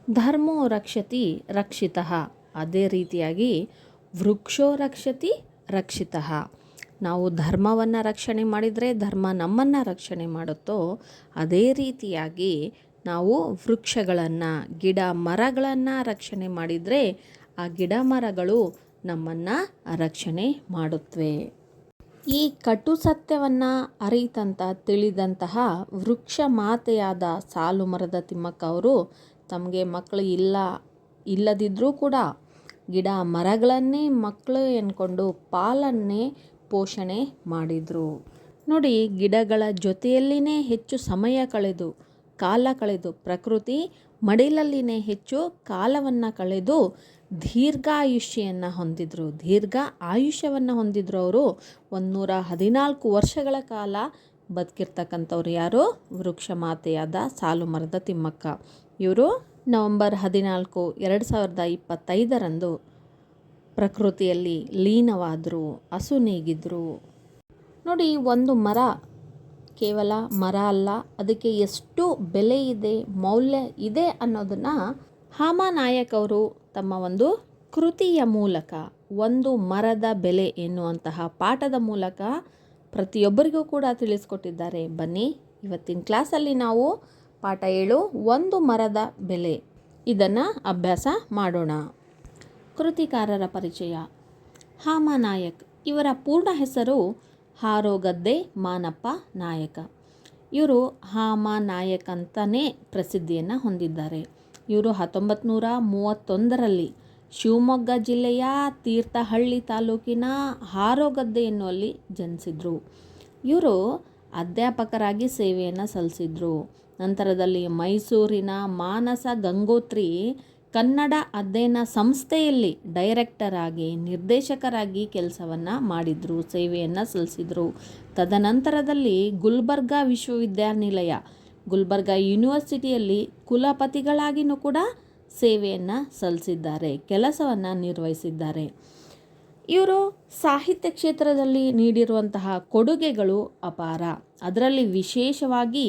ಧರ್ಮೋ ರಕ್ಷತಿ ರಕ್ಷಿತಃ. ಅದೇ ರೀತಿಯಾಗಿ ವೃಕ್ಷೋ ರಕ್ಷತಿ ರಕ್ಷಿತಃ. ನಾವು ಧರ್ಮವನ್ನು ರಕ್ಷಣೆ ಮಾಡಿದರೆ ಧರ್ಮ ನಮ್ಮನ್ನು ರಕ್ಷಣೆ ಮಾಡುತ್ತೋ ಅದೇ ರೀತಿಯಾಗಿ ನಾವು ವೃಕ್ಷಗಳನ್ನು, ಗಿಡ ಮರಗಳನ್ನು ರಕ್ಷಣೆ ಮಾಡಿದರೆ ಆ ಗಿಡ ಮರಗಳು ನಮ್ಮನ್ನು ರಕ್ಷಣೆ ಮಾಡುತ್ತವೆ. ಈ ಕಟು ಸತ್ಯವನ್ನು ತಿಳಿದಂತಹ ವೃಕ್ಷ ಮಾತೆಯಾದ ಸಾಲು ಮರದ ತಿಮ್ಮಕ್ಕ ಅವರು ತಮಗೆ ಮಕ್ಕಳು ಇಲ್ಲದಿದ್ದರೂ ಕೂಡ ಗಿಡ ಮರಗಳನ್ನೇ ಮಕ್ಕಳು ಎನ್ಕೊಂಡು ಪಾಲನೆ ಪೋಷಣೆ ಮಾಡಿದರು. ನೋಡಿ, ಗಿಡಗಳ ಜೊತೆಯಲ್ಲಿನೇ ಹೆಚ್ಚು ಸಮಯ ಕಾಲ ಕಳೆದು ಪ್ರಕೃತಿ ಮಡಿಲಲ್ಲಿನೇ ಹೆಚ್ಚು ಕಾಲವನ್ನು ಕಳೆದು ದೀರ್ಘ ಆಯುಷ್ಯವನ್ನು ಹೊಂದಿದ್ರು. ಅವರು 114 ವರ್ಷಗಳ ಕಾಲ ಬದುಕಿರ್ತಕ್ಕಂಥವ್ರು ಯಾರು? ವೃಕ್ಷ ಮಾತೆಯಾದ ಸಾಲು ಮರದ ತಿಮ್ಮಕ್ಕ. ಇವರು ನವೆಂಬರ್ 14, 2025 ಪ್ರಕೃತಿಯಲ್ಲಿ ಲೀನವಾದರು, ಅಸುನೀಗಿದ್ರು. ನೋಡಿ, ಒಂದು ಮರ ಕೇವಲ ಮರ ಅಲ್ಲ, ಅದಕ್ಕೆ ಎಷ್ಟು ಬೆಲೆ ಇದೆ, ಮೌಲ್ಯ ಇದೆ ಅನ್ನೋದನ್ನು ಹಾಮಾನಾಯಕ್ ಅವರು ತಮ್ಮ ಒಂದು ಕೃತಿಯ ಮೂಲಕ, ಒಂದು ಮರದ ಬೆಲೆ ಎನ್ನುವಂತಹ ಪಾಠದ ಮೂಲಕ ಪ್ರತಿಯೊಬ್ಬರಿಗೂ ಕೂಡ ತಿಳಿಸ್ಕೊಟ್ಟಿದ್ದಾರೆ. ಬನ್ನಿ, ಇವತ್ತಿನ ಕ್ಲಾಸಲ್ಲಿ ನಾವು ಪಾಠ 7, ಒಂದು ಮರದ ಬೆಲೆ, ಇದನ್ನು ಅಭ್ಯಾಸ ಮಾಡೋಣ. ಕೃತಿಕಾರರ ಪರಿಚಯ. ಹಾಮಾನಾಯಕ್ ಇವರ ಪೂರ್ಣ ಹೆಸರು ಹಾರೋಗದ್ದೆ ಮಾನಪ್ಪ ನಾಯಕ. ಇವರು ಹಾಮಾನಾಯಕ್ ಅಂತಲೇ ಪ್ರಸಿದ್ಧಿಯನ್ನು ಹೊಂದಿದ್ದಾರೆ. ಇವರು 1931 ಶಿವಮೊಗ್ಗ ಜಿಲ್ಲೆಯ ತೀರ್ಥಹಳ್ಳಿ ತಾಲೂಕಿನ ಹಾರೋಗದ್ದೆ ಎನ್ನುವಲ್ಲಿ ಜನಿಸಿದರು. ಇವರು ಅಧ್ಯಾಪಕರಾಗಿ ಸೇವೆಯನ್ನು ಸಲ್ಲಿಸಿದರು. ನಂತರದಲ್ಲಿ ಮೈಸೂರಿನ ಮಾನಸ ಗಂಗೋತ್ರಿ ಕನ್ನಡ ಅಧ್ಯಯನ ಸಂಸ್ಥೆಯಲ್ಲಿ ಡೈರೆಕ್ಟರ್ ಆಗಿ, ನಿರ್ದೇಶಕರಾಗಿ ಕೆಲಸವನ್ನು ಮಾಡಿದರು, ಸೇವೆಯನ್ನು ಸಲ್ಲಿಸಿದರು. ತದನಂತರದಲ್ಲಿ ಗುಲ್ಬರ್ಗಾ ವಿಶ್ವವಿದ್ಯಾನಿಲಯ, ಗುಲ್ಬರ್ಗಾ ಯೂನಿವರ್ಸಿಟಿಯಲ್ಲಿ ಕುಲಪತಿಗಳಾಗಿಯೂ ಕೂಡ ಸೇವೆಯನ್ನು ಸಲ್ಲಿಸಿದ್ದಾರೆ, ಕೆಲಸವನ್ನು ನಿರ್ವಹಿಸಿದ್ದಾರೆ. ಇವರು ಸಾಹಿತ್ಯ ಕ್ಷೇತ್ರದಲ್ಲಿ ನೀಡಿರುವಂತಹ ಕೊಡುಗೆಗಳು ಅಪಾರ. ಅದರಲ್ಲಿ ವಿಶೇಷವಾಗಿ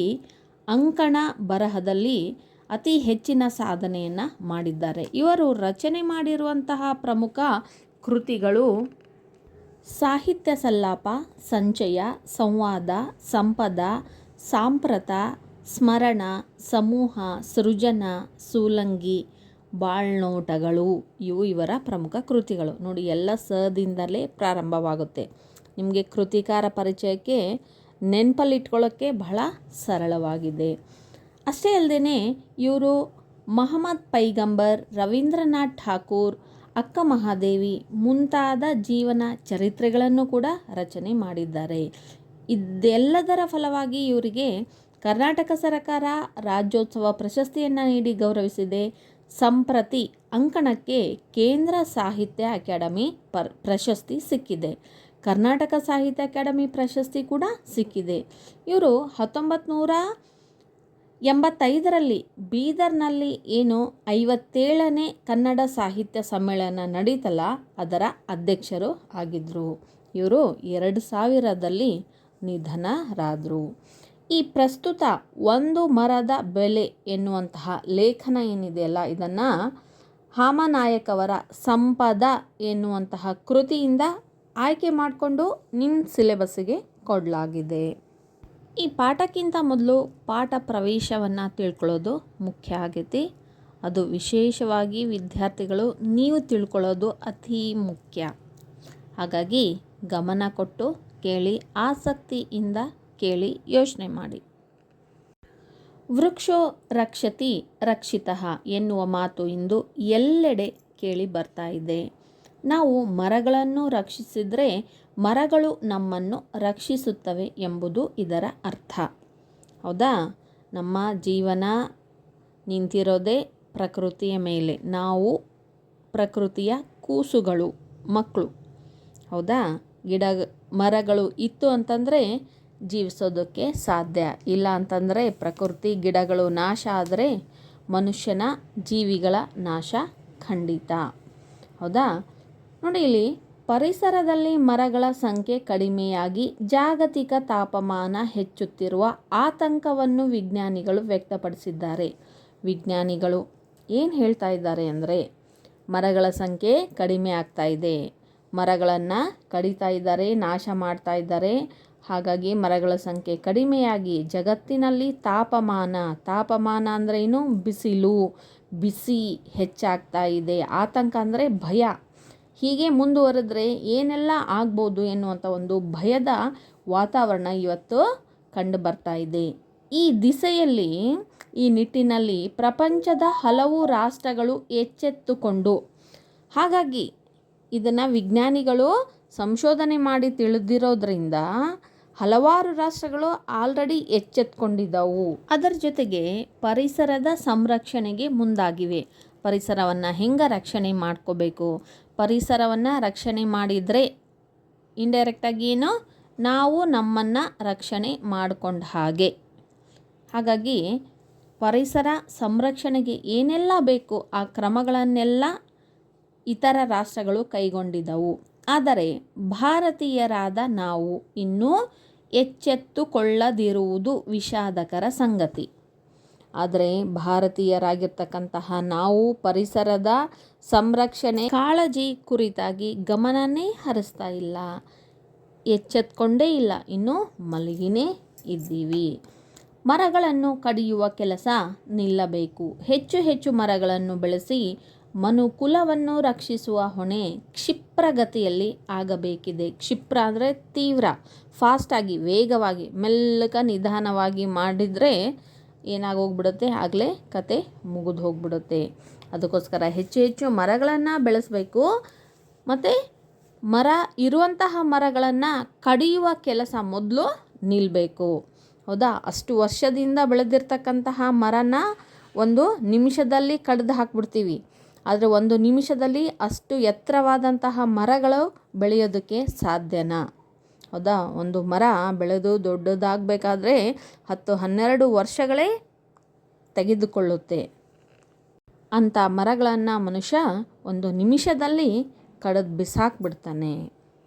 ಅಂಕಣ ಬರಹದಲ್ಲಿ ಅತಿ ಹೆಚ್ಚಿನ ಸಾಧನೆಯನ್ನು ಮಾಡಿದ್ದಾರೆ. ಇವರು ರಚನೆ ಮಾಡಿರುವಂತಹ ಪ್ರಮುಖ ಕೃತಿಗಳು ಸಾಹಿತ್ಯ ಸಲ್ಲಾಪ, ಸಂಚಯ, ಸಂವಾದ, ಸಂಪದ, ಸಾಂಪ್ರತ, ಸ್ಮರಣ, ಸಮೂಹ, ಸೃಜನ, ಸೂಲಂಗಿ, ಬಾಳ್ನೋಟಗಳು. ಇವು ಇವರ ಪ್ರಮುಖ ಕೃತಿಗಳು. ನೋಡಿ, ಎಲ್ಲ ಸದಿಂದಲೇ ಪ್ರಾರಂಭವಾಗುತ್ತೆ. ನಿಮಗೆ ಕೃತಿಕಾರ ಪರಿಚಯಕ್ಕೆ ನೆನಪಲ್ಲಿಟ್ಕೊಳ್ಳೋಕ್ಕೆ ಬಹಳ ಸರಳವಾಗಿದೆ. ಅಷ್ಟೇ ಅಲ್ಲದೆ ಇವರು ಮಹಮ್ಮದ್ ಪೈಗಂಬರ್, ರವೀಂದ್ರನಾಥ್ ಠಾಕೂರ್, ಅಕ್ಕ ಮಹಾದೇವಿ ಮುಂತಾದ ಜೀವನ ಚರಿತ್ರೆಗಳನ್ನು ಕೂಡ ರಚನೆ ಮಾಡಿದ್ದಾರೆ. ಇದೆಲ್ಲದರ ಫಲವಾಗಿ ಇವರಿಗೆ ಕರ್ನಾಟಕ ಸರ್ಕಾರ ರಾಜ್ಯೋತ್ಸವ ಪ್ರಶಸ್ತಿಯನ್ನು ನೀಡಿ ಗೌರವಿಸಿದೆ. ಸಂಪ್ರತಿ ಅಂಕಣಕ್ಕೆ ಕೇಂದ್ರ ಸಾಹಿತ್ಯ ಅಕಾಡೆಮಿ ಪ್ರಶಸ್ತಿ ಸಿಕ್ಕಿದೆ. ಕರ್ನಾಟಕ ಸಾಹಿತ್ಯ ಅಕಾಡೆಮಿ ಪ್ರಶಸ್ತಿ ಕೂಡ ಸಿಕ್ಕಿದೆ. ಇವರು 1985 ಬೀದರ್ನಲ್ಲಿ 57ನೇ ಕನ್ನಡ ಸಾಹಿತ್ಯ ಸಮ್ಮೇಳನ ನಡೀತಲ್ಲ, ಅದರ ಅಧ್ಯಕ್ಷರು ಆಗಿದ್ದರು. ಇವರು 2000 ನಿಧನರಾದರು. ಈ ಪ್ರಸ್ತುತ ಒಂದು ಮರದ ಬೆಲೆ ಎನ್ನುವಂತಹ ಲೇಖನ ಏನಿದೆಯಲ್ಲ, ಇದನ್ನು ಹಾಮಾನಾಯಕ್ ಅವರ ಸಂಪದ ಎನ್ನುವಂತಹ ಕೃತಿಯಿಂದ ಆಯ್ಕೆ ಮಾಡಿಕೊಂಡು ನಿಮ್ಮ ಸಿಲೆಬಸ್ಸಿಗೆ ಕೊಡಲಾಗಿದೆ. ಈ ಪಾಠಕ್ಕಿಂತ ಮೊದಲು ಪಾಠ ಪ್ರವೇಶವನ್ನು ತಿಳ್ಕೊಳ್ಳೋದು ಮುಖ್ಯ ಆಗೈತಿ. ಅದು ವಿಶೇಷವಾಗಿ ವಿದ್ಯಾರ್ಥಿಗಳು ನೀವು ತಿಳ್ಕೊಳ್ಳೋದು ಅತಿ ಮುಖ್ಯ. ಹಾಗಾಗಿ ಗಮನ ಕೊಟ್ಟು ಕೇಳಿ, ಆಸಕ್ತಿಯಿಂದ ಕೇಳಿ, ಯೋಚನೆ ಮಾಡಿ. ವೃಕ್ಷೋ ರಕ್ಷತಿ ರಕ್ಷಿತಃ ಎನ್ನುವ ಮಾತು ಇಂದು ಎಲ್ಲೆಡೆ ಕೇಳಿ ಬರ್ತಾ ಇದೆ. ನಾವು ಮರಗಳನ್ನು ರಕ್ಷಿಸಿದರೆ ಮರಗಳು ನಮ್ಮನ್ನು ರಕ್ಷಿಸುತ್ತವೆ ಎಂಬುದು ಇದರ ಅರ್ಥ. ಹೌದಾ? ನಮ್ಮ ಜೀವನ ನಿಂತಿರೋದೇ ಪ್ರಕೃತಿಯ ಮೇಲೆ. ನಾವು ಪ್ರಕೃತಿಯ ಕೂಸುಗಳು, ಮಕ್ಕಳು. ಹೌದಾ? ಮರಗಳು ಇತ್ತು ಅಂತಂದರೆ ಜೀವಿಸೋದಕ್ಕೆ ಸಾಧ್ಯ. ಇಲ್ಲ ಅಂತಂದರೆ ಪ್ರಕೃತಿ ಗಿಡಗಳು ನಾಶ ಆದರೆ ಮನುಷ್ಯನ ಜೀವಿಗಳ ನಾಶ ಖಂಡಿತ. ಹೌದಾ? ನೋಡಿ, ಇಲ್ಲಿ ಪರಿಸರದಲ್ಲಿ ಮರಗಳ ಸಂಖ್ಯೆ ಕಡಿಮೆಯಾಗಿ ಜಾಗತಿಕ ತಾಪಮಾನ ಹೆಚ್ಚುತ್ತಿರುವ ಆತಂಕವನ್ನು ವಿಜ್ಞಾನಿಗಳು ವ್ಯಕ್ತಪಡಿಸಿದ್ದಾರೆ. ವಿಜ್ಞಾನಿಗಳು ಏನು ಹೇಳ್ತಾ ಇದ್ದಾರೆ ಅಂದರೆ ಮರಗಳ ಸಂಖ್ಯೆ ಕಡಿಮೆ ಆಗ್ತಾ ಇದೆ, ಮರಗಳನ್ನು ಕಡಿತಾ ಇದ್ದಾರೆ, ನಾಶ ಮಾಡ್ತಾ ಇದ್ದಾರೆ. ಹಾಗಾಗಿ ಮರಗಳ ಸಂಖ್ಯೆ ಕಡಿಮೆಯಾಗಿ ಜಗತ್ತಿನಲ್ಲಿ ತಾಪಮಾನ ಅಂದರೆ ಏನು, ಬಿಸಿ ಹೆಚ್ಚಾಗ್ತಾ ಇದೆ. ಆತಂಕ ಅಂದರೆ ಭಯ. ಹೀಗೆ ಮುಂದುವರೆದ್ರೆ ಏನೆಲ್ಲ ಆಗ್ಬೋದು ಎನ್ನುವಂಥ ಒಂದು ಭಯದ ವಾತಾವರಣ ಇವತ್ತು ಕಂಡು ಬರ್ತಾ ಇದೆ. ಈ ನಿಟ್ಟಿನಲ್ಲಿ ಪ್ರಪಂಚದ ಹಲವು ರಾಷ್ಟ್ರಗಳು ಎಚ್ಚೆತ್ತುಕೊಂಡು, ಹಾಗಾಗಿ ಇದನ್ನು ವಿಜ್ಞಾನಿಗಳು ಸಂಶೋಧನೆ ಮಾಡಿ ತಿಳಿದಿರೋದ್ರಿಂದ ಹಲವಾರು ರಾಷ್ಟ್ರಗಳು ಆಲ್ರೆಡಿ ಎಚ್ಚೆತ್ಕೊಂಡಿದ್ದವು. ಅದರ ಜೊತೆಗೆ ಪರಿಸರದ ಸಂರಕ್ಷಣೆಗೆ ಮುಂದಾಗಿವೆ. ಪರಿಸರವನ್ನು ಹೆಂಗೆ ರಕ್ಷಣೆ ಮಾಡ್ಕೋಬೇಕು, ಪರಿಸರವನ್ನು ರಕ್ಷಣೆ ಮಾಡಿದರೆ ಇಂಡೈರೆಕ್ಟಾಗಿ ಏನು, ನಾವು ನಮ್ಮನ್ನು ರಕ್ಷಣೆ ಮಾಡಿಕೊಂಡ ಹಾಗೆ. ಹಾಗಾಗಿ ಪರಿಸರ ಸಂರಕ್ಷಣೆಗೆ ಏನೆಲ್ಲ ಬೇಕು ಆ ಕ್ರಮಗಳನ್ನೆಲ್ಲ ಇತರ ರಾಷ್ಟ್ರಗಳು ಕೈಗೊಂಡಿದ್ದವು. ಆದರೆ ಭಾರತೀಯರಾದ ನಾವು ಇನ್ನೂ ಎಚ್ಚೆತ್ತುಕೊಳ್ಳದಿರುವುದು ವಿಷಾದಕರ ಸಂಗತಿ. ಆದರೆ ಭಾರತೀಯರಾಗಿರ್ತಕ್ಕಂತಹ ನಾವು ಪರಿಸರದ ಸಂರಕ್ಷಣೆ ಕಾಳಜಿ ಕುರಿತಾಗಿ ಗಮನನೇ ಹರಿಸ್ತಾ ಇಲ್ಲ, ಎಚ್ಚೆತ್ಕೊಂಡೇ ಇಲ್ಲ, ಇನ್ನೂ ಮಲಗಿನೇ ಇದ್ದೀವಿ. ಮರಗಳನ್ನು ಕಡಿಯುವ ಕೆಲಸ ನಿಲ್ಲಬೇಕು. ಹೆಚ್ಚು ಮರಗಳನ್ನು ಬೆಳೆಸಿ ಮನುಕುಲವನ್ನು ರಕ್ಷಿಸುವ ಹೊಣೆ ಕ್ಷಿಪ್ರಗತಿಯಲ್ಲಿ ಆಗಬೇಕಿದೆ. ಕ್ಷಿಪ್ರ ಅಂದರೆ ತೀವ್ರ, ಫಾಸ್ಟಾಗಿ, ವೇಗವಾಗಿ, ಮೆಲ್ಲಕ ನಿಧಾನವಾಗಿ ಮಾಡಿದರೆ ಏನಾಗೋಗ್ಬಿಡುತ್ತೆ, ಆಗಲೇ ಕತೆ ಮುಗಿದು ಹೋಗ್ಬಿಡುತ್ತೆ. ಅದಕ್ಕೋಸ್ಕರ ಹೆಚ್ಚು ಮರಗಳನ್ನು ಬೆಳೆಸಬೇಕು. ಮತ್ತು ಇರುವಂತಹ ಮರಗಳನ್ನು ಕಡಿಯುವ ಕೆಲಸ ಮೊದಲು ನಿಲ್ಲಬೇಕು. ಹೌದಾ? ಅಷ್ಟು ವರ್ಷದಿಂದ ಬೆಳೆದಿರ್ತಕ್ಕಂತಹ ಮರನ ಒಂದು ನಿಮಿಷದಲ್ಲಿ ಕಡ್ದು ಹಾಕ್ಬಿಡ್ತೀವಿ. ಆದರೆ ಒಂದು ನಿಮಿಷದಲ್ಲಿ ಅಷ್ಟು ಎತ್ತರವಾದಂತಹ ಮರಗಳು ಬೆಳೆಯೋದಕ್ಕೆ ಸಾಧ್ಯನಾ? ಹೌದಾ? ಒಂದು ಮರ ಬೆಳೆದು ದೊಡ್ಡದಾಗಬೇಕಾದ್ರೆ 10-12 ವರ್ಷಗಳೇ ತೆಗೆದುಕೊಳ್ಳುತ್ತೆ. ಅಂಥ ಮರಗಳನ್ನು ಮನುಷ್ಯ ಒಂದು ನಿಮಿಷದಲ್ಲಿ ಕಡಿದು ಬಿಸಾಕ್ಬಿಡ್ತಾನೆ.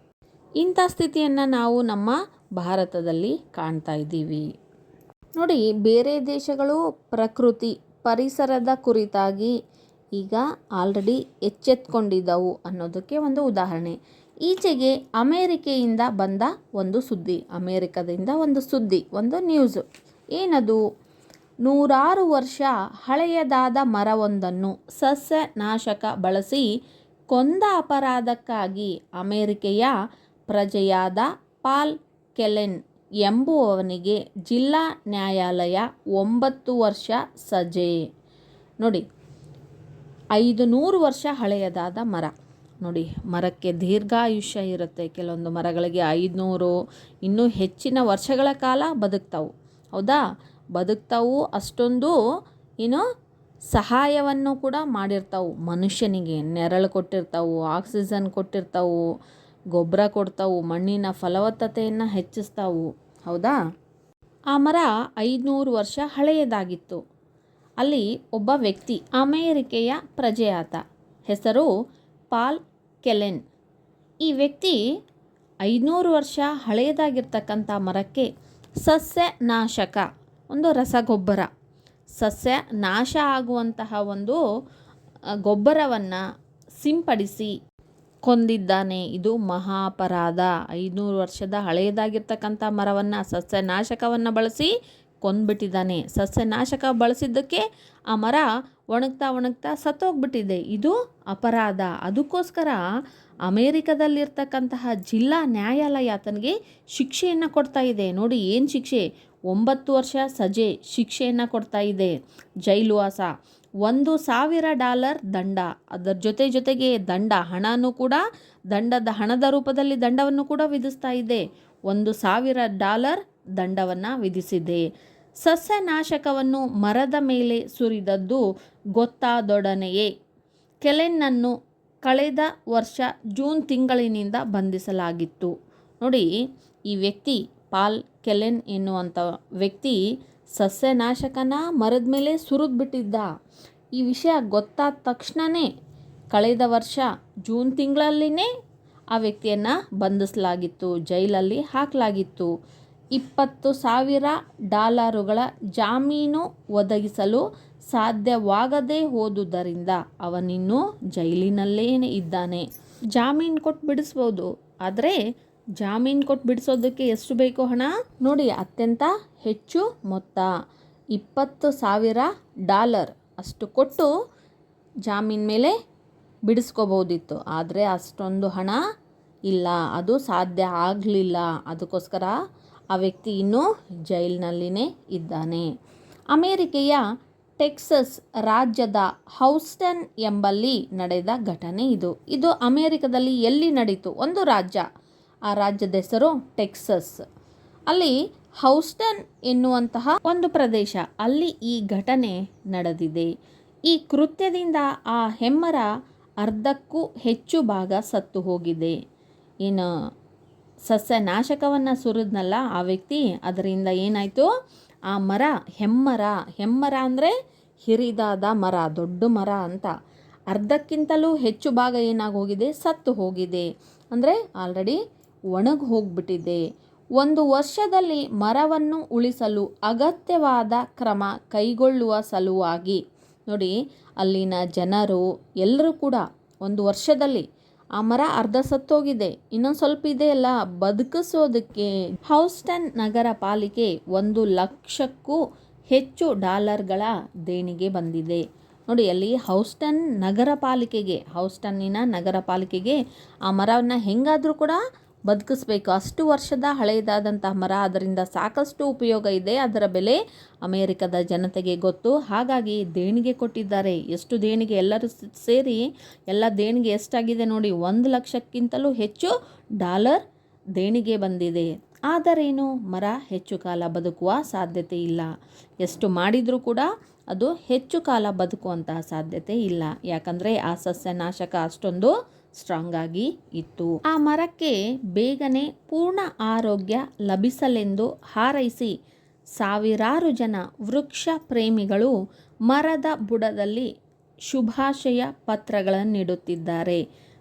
ಇಂಥ ಸ್ಥಿತಿಯನ್ನು ನಾವು ನಮ್ಮ ಭಾರತದಲ್ಲಿ ಕಾಣ್ತಾ ಇದ್ದೀವಿ. ನೋಡಿ, ಬೇರೆ ದೇಶಗಳು ಪರಿಸರದ ಕುರಿತಾಗಿ ಈಗ ಆಲ್ರೆಡಿ ಎಚ್ಚೆತ್ಕೊಂಡಿದ್ದವು ಅನ್ನೋದಕ್ಕೆ ಒಂದು ಉದಾಹರಣೆ. ಈಚೆಗೆ ಅಮೇರಿಕೆಯಿಂದ ಬಂದ ಒಂದು ಸುದ್ದಿ, ಒಂದು ನ್ಯೂಸು. ಏನದು? 100 ವರ್ಷ ಹಳೆಯದಾದ ಮರವೊಂದನ್ನು ಸಸ್ಯನಾಶಕ ಬಳಸಿ ಕೊಂದ ಅಪರಾಧಕ್ಕಾಗಿ ಅಮೇರಿಕೆಯ ಪ್ರಜೆಯಾದ ಪಾಲ್ ಕೆಲೆನ್ ಎಂಬುವವನಿಗೆ ಜಿಲ್ಲಾ ನ್ಯಾಯಾಲಯ 9 ವರ್ಷ ಸಜೆ. ನೋಡಿ, 500 ವರ್ಷ ಹಳೆಯದಾದ ಮರ. ನೋಡಿ, ಮರಕ್ಕೆ ದೀರ್ಘಾಯುಷ್ಯ ಇರುತ್ತೆ. ಕೆಲವೊಂದು ಮರಗಳಿಗೆ 500 ಇನ್ನೂ ಹೆಚ್ಚಿನ ವರ್ಷಗಳ ಕಾಲ ಬದುಕ್ತಾವು. ಹೌದಾ? ಬದುಕ್ತಾವು. ಅಷ್ಟೊಂದು ಸಹಾಯವನ್ನು ಕೂಡ ಮಾಡಿರ್ತಾವು. ಮನುಷ್ಯನಿಗೆ ನೆರಳು ಕೊಟ್ಟಿರ್ತಾವು, ಆಕ್ಸಿಜನ್ ಕೊಟ್ಟಿರ್ತಾವು, ಗೊಬ್ಬರ ಕೊಡ್ತಾವು, ಮಣ್ಣಿನ ಫಲವತ್ತತೆಯನ್ನು ಹೆಚ್ಚಿಸ್ತಾವು. ಹೌದಾ? ಆ ಮರ 500 ವರ್ಷ ಹಳೆಯದಾಗಿತ್ತು. ಅಲ್ಲಿ ಒಬ್ಬ ವ್ಯಕ್ತಿ, ಅಮೇರಿಕೆಯ ಪ್ರಜೆಯಾತ, ಹೆಸರು ಪಾಲ್ ಕೆಲೆನ್. ಈ ವ್ಯಕ್ತಿ 500 ವರ್ಷ ಹಳೆಯದಾಗಿರ್ತಕ್ಕಂಥ ಮರಕ್ಕೆ ಸಸ್ಯನಾಶಕ, ಒಂದು ರಸಗೊಬ್ಬರ, ಸಸ್ಯ ನಾಶ ಆಗುವಂತಹ ಒಂದು ಗೊಬ್ಬರವನ್ನು ಸಿಂಪಡಿಸಿ ಕೊಂದಿದ್ದಾನೆ. ಇದು ಮಹಾ ಅಪರಾಧ. 500 ವರ್ಷದ ಹಳೆಯದಾಗಿರ್ತಕ್ಕಂಥ ಮರವನ್ನು ಸಸ್ಯನಾಶಕವನ್ನು ಬಳಸಿ ಕೊಂದ್ಬಿಟ್ಟಿದ್ದಾನೆ. ಸಸ್ಯನಾಶಕ ಬಳಸಿದ್ದಕ್ಕೆ ಆ ಮರ ಒಣಗ್ತಾ ಸತ್ತೋಗ್ಬಿಟ್ಟಿದೆ. ಇದು ಅಪರಾಧ. ಅದಕ್ಕೋಸ್ಕರ ಅಮೇರಿಕದಲ್ಲಿರ್ತಕ್ಕಂತಹ ಜಿಲ್ಲಾ ನ್ಯಾಯಾಲಯ ಆತನಿಗೆ ಶಿಕ್ಷೆಯನ್ನು ಕೊಡ್ತಾ ಇದೆ. ನೋಡಿ, ಏನು ಶಿಕ್ಷೆ? 9 ವರ್ಷ ಸಜೆ ಶಿಕ್ಷೆಯನ್ನು ಕೊಡ್ತಾ ಇದೆ, ಜೈಲುವಾಸ, $1,000 ದಂಡ. ಅದರ ಜೊತೆಗೆ ಹಣದ ರೂಪದಲ್ಲಿ ದಂಡವನ್ನು ಕೂಡ ವಿಧಿಸ್ತಾ ಇದೆ. $1,000 ದಂಡವನ್ನು ವಿಧಿಸಿದೆ. ಸಸ್ಯನಾಶಕವನ್ನು ಮರದ ಮೇಲೆ ಸುರಿದದ್ದು ಗೊತ್ತಾದೊಡನೆಯೇ ಕೆಲೆನ್ನನ್ನು ಕಳೆದ ವರ್ಷ ಜೂನ್ ತಿಂಗಳಿನಿಂದ ಬಂಧಿಸಲಾಗಿತ್ತು. ನೋಡಿ, ಈ ವ್ಯಕ್ತಿ ಪಾಲ್ ಕೆಲೆನ್ ಎನ್ನುವಂಥ ವ್ಯಕ್ತಿ ಸಸ್ಯನಾಶಕನ ಮರದ ಮೇಲೆ ಸುರಿದ್ಬಿಟ್ಟಿದ್ದ. ಈ ವಿಷಯ ಗೊತ್ತಾದ ತಕ್ಷಣವೇ ಕಳೆದ ವರ್ಷ ಜೂನ್ ತಿಂಗಳಲ್ಲಿನೇ ಆ ವ್ಯಕ್ತಿಯನ್ನು ಬಂಧಿಸಲಾಗಿತ್ತು, ಜೈಲಲ್ಲಿ ಹಾಕಲಾಗಿತ್ತು. $20,000 ಜಾಮೀನು ಒದಗಿಸಲು ಸಾಧ್ಯವಾಗದೇ ಹೋದುದರಿಂದ ಅವನಿನ್ನೂ ಜೈಲಿನಲ್ಲೇ ಇದ್ದಾನೆ. ಜಾಮೀನು ಕೊಟ್ಟು ಬಿಡಿಸ್ಬೋದು, ಆದರೆ ಜಾಮೀನು ಕೊಟ್ಟು ಬಿಡಿಸೋದಕ್ಕೆ ಎಷ್ಟು ಬೇಕು ಹಣ ನೋಡಿ, ಅತ್ಯಂತ ಹೆಚ್ಚು ಮೊತ್ತ $20,000 ಅಷ್ಟು ಕೊಟ್ಟು ಜಾಮೀನು ಮೇಲೆ ಬಿಡಿಸ್ಕೋಬೋದಿತ್ತು. ಆದರೆ ಅಷ್ಟೊಂದು ಹಣ ಇಲ್ಲ, ಅದು ಸಾಧ್ಯ ಆಗಲಿಲ್ಲ. ಅದಕ್ಕೋಸ್ಕರ ಆ ವ್ಯಕ್ತಿ ಇನ್ನೂ ಜೈಲಿನಲ್ಲಿನೇ ಇದ್ದಾನೆ. ಅಮೇರಿಕೆಯ ಟೆಕ್ಸಸ್ ರಾಜ್ಯದ ಹೌಸ್ಟನ್ ಎಂಬಲ್ಲಿ ನಡೆದ ಘಟನೆ ಇದು. ಇದು ಅಮೇರಿಕದಲ್ಲಿ ಎಲ್ಲಿ ನಡೀತು? ಒಂದು ರಾಜ್ಯ, ಆ ರಾಜ್ಯದ ಹೆಸರು ಟೆಕ್ಸಸ್. ಅಲ್ಲಿ ಹೌಸ್ಟನ್ ಎನ್ನುವಂತಹ ಒಂದು ಪ್ರದೇಶ, ಅಲ್ಲಿ ಈ ಘಟನೆ ನಡೆದಿದೆ. ಈ ಕೃತ್ಯದಿಂದ ಆ ಹೆಮ್ಮರ ಅರ್ಧಕ್ಕೂ ಹೆಚ್ಚು ಭಾಗ ಸತ್ತು ಹೋಗಿದೆ. ಏನು ಸಸ್ಯನಾಶಕವನ್ನು ಸುರಿದ್ನಲ್ಲ ಆ ವ್ಯಕ್ತಿ, ಅದರಿಂದ ಏನಾಯಿತು, ಆ ಮರ ಹೆಮ್ಮರ ಅಂದರೆ ಹಿರಿದಾದ ಮರ, ದೊಡ್ಡ ಮರ ಅಂತ, ಅರ್ಧಕ್ಕಿಂತಲೂ ಹೆಚ್ಚು ಭಾಗ ಏನಾಗೋಗಿದೆ, ಸತ್ತು ಹೋಗಿದೆ. ಅಂದರೆ ಆಲ್ರೆಡಿ ಒಣಗಿ ಹೋಗ್ಬಿಟ್ಟಿದೆ. 1 ವರ್ಷದಲ್ಲಿ ಮರವನ್ನು ಉಳಿಸಲು ಅಗತ್ಯವಾದ ಕ್ರಮ ಕೈಗೊಳ್ಳುವ ಸಲುವಾಗಿ ನೋಡಿ, ಅಲ್ಲಿನ ಜನರು ಎಲ್ಲರೂ ಕೂಡ 1 ವರ್ಷದಲ್ಲಿ ಆ ಮರ ಅರ್ಧ ಸತ್ತೋಗಿದೆ, ಇನ್ನೊಂದು ಸ್ವಲ್ಪ ಇದೆಯಲ್ಲ ಬದುಕಿಸೋದಕ್ಕೆ ಹೌಸ್ಟನ್ ನಗರ ಪಾಲಿಕೆ $1,00,000ಕ್ಕೂ ಹೆಚ್ಚು ದೇಣಿಗೆ ಬಂದಿದೆ. ನೋಡಿ, ಅಲ್ಲಿ ಹೌಸ್ಟನ್ನಿನ ನಗರ ಪಾಲಿಕೆಗೆ ಆ ಮರವನ್ನು ಹೆಂಗಾದರೂ ಕೂಡ ಬದುಕಿಸ್ಬೇಕು. ಅಷ್ಟು ವರ್ಷದ ಹಳೆಯದಾದಂತಹ ಮರ, ಅದರಿಂದ ಸಾಕಷ್ಟು ಉಪಯೋಗ ಇದೆ, ಅದರ ಬೆಲೆ ಅಮೇರಿಕದ ಜನತೆಗೆ ಗೊತ್ತು. ಹಾಗಾಗಿ ದೇಣಿಗೆ ಕೊಟ್ಟಿದ್ದಾರೆ. ಎಷ್ಟು ದೇಣಿಗೆ, ಎಲ್ಲರೂ ಸೇರಿ ಎಲ್ಲ ದೇಣಿಗೆ ಎಷ್ಟಾಗಿದೆ ನೋಡಿ, $1,00,000ಕ್ಕಿಂತಲೂ ಹೆಚ್ಚು ದೇಣಿಗೆ ಬಂದಿದೆ. ಆದರೇನು, ಮರ ಹೆಚ್ಚು ಕಾಲ ಬದುಕುವ ಸಾಧ್ಯತೆ ಇಲ್ಲ. ಎಷ್ಟು ಮಾಡಿದರೂ ಕೂಡ ಅದು ಹೆಚ್ಚು ಕಾಲ ಬದುಕುವಂತಹ ಸಾಧ್ಯತೆ ಇಲ್ಲ. ಯಾಕಂದರೆ ಆ ಸಸ್ಯನಾಶಕ ಅಷ್ಟೊಂದು ಸ್ಟ್ರಾಂಗ್ ಆಗಿ ಇತ್ತು. ಆ ಮರಕ್ಕೆ ಬೇಗನೆ ಪೂರ್ಣ ಆರೋಗ್ಯ ಲಭಿಸಲೆಂದು ಹಾರೈಸಿ ಸಾವಿರಾರು ಜನ ವೃಕ್ಷ ಪ್ರೇಮಿಗಳು ಮರದ ಬುಡದಲ್ಲಿ ಶುಭಾಶಯ ಪತ್ರಗಳನ್ನಿಡುತ್ತಿದ್ದಾರೆ.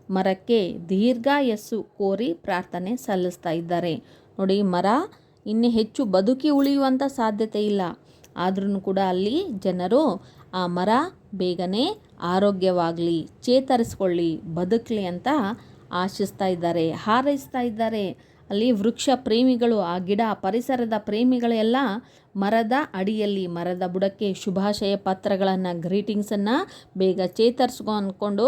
ಮರಕ್ಕೆ ದೀರ್ಘಾಯಸ್ಸು ಕೋರಿ ಪ್ರಾರ್ಥನೆ ಸಲ್ಲಿಸ್ತಾ ಇದ್ದಾರೆ. ನೋಡಿ, ಮರ ಇನ್ನೂ ಹೆಚ್ಚು ಬದುಕಿ ಉಳಿಯುವಂಥ ಸಾಧ್ಯತೆ ಇಲ್ಲ. ಆದ್ರೂ ಕೂಡ ಅಲ್ಲಿ ಜನರು ಆ ಮರ ಬೇಗನೆ ಆರೋಗ್ಯವಾಗಲಿ, ಚೇತರಿಸ್ಕೊಳ್ಳಿ, ಬದುಕಲಿ ಅಂತ ಆಶಿಸ್ತಾ ಇದ್ದಾರೆ, ಹಾರೈಸ್ತಾ ಇದ್ದಾರೆ. ಅಲ್ಲಿ ವೃಕ್ಷ ಪ್ರೇಮಿಗಳು, ಆ ಗಿಡ ಪರಿಸರದ ಪ್ರೇಮಿಗಳೆಲ್ಲ ಮರದ ಅಡಿಯಲ್ಲಿ, ಮರದ ಬುಡಕ್ಕೆ ಶುಭಾಶಯ ಪತ್ರಗಳನ್ನು, ಗ್ರೀಟಿಂಗ್ಸನ್ನು ಬೇಗ ಚೇತರಿಸ್ಕೊ ಅಂದ್ಕೊಂಡು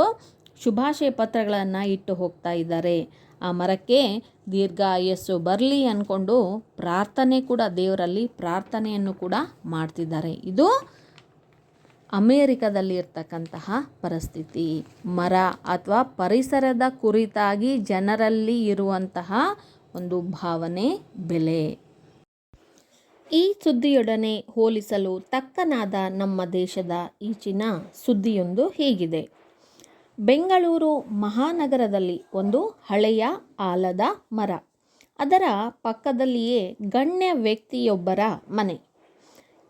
ಶುಭಾಶಯ ಪತ್ರಗಳನ್ನು ಇಟ್ಟು ಹೋಗ್ತಾ ಇದ್ದಾರೆ. ಆ ಮರಕ್ಕೆ ದೀರ್ಘಾಯಸ್ಸು ಬರಲಿ ಅಂದ್ಕೊಂಡು ದೇವರಲ್ಲಿ ಪ್ರಾರ್ಥನೆಯನ್ನು ಕೂಡ ಮಾಡ್ತಿದ್ದಾರೆ. ಇದು ಅಮೇರಿಕದಲ್ಲಿ ಇರ್ತಕ್ಕಂತಹ ಪರಿಸ್ಥಿತಿ. ಮರ ಅಥವಾ ಪರಿಸರದ ಕುರಿತಾಗಿ ಜನರಲ್ಲಿ ಇರುವಂತಹ ಒಂದು ಭಾವನೆ, ಬೆಲೆ. ಈ ಸುದ್ದಿಯೊಡನೆ ಹೋಲಿಸಲು ತಕ್ಕನಾದ ನಮ್ಮ ದೇಶದ ಈಚಿನ ಸುದ್ದಿಯೊಂದು ಹೀಗಿದೆ. ಬೆಂಗಳೂರು ಮಹಾನಗರದಲ್ಲಿ ಒಂದು ಹಳೆಯ ಆಲದ ಮರ, ಅದರ ಪಕ್ಕದಲ್ಲಿಯೇ ಗಣ್ಯ ವ್ಯಕ್ತಿಯೊಬ್ಬರ ಮನೆ.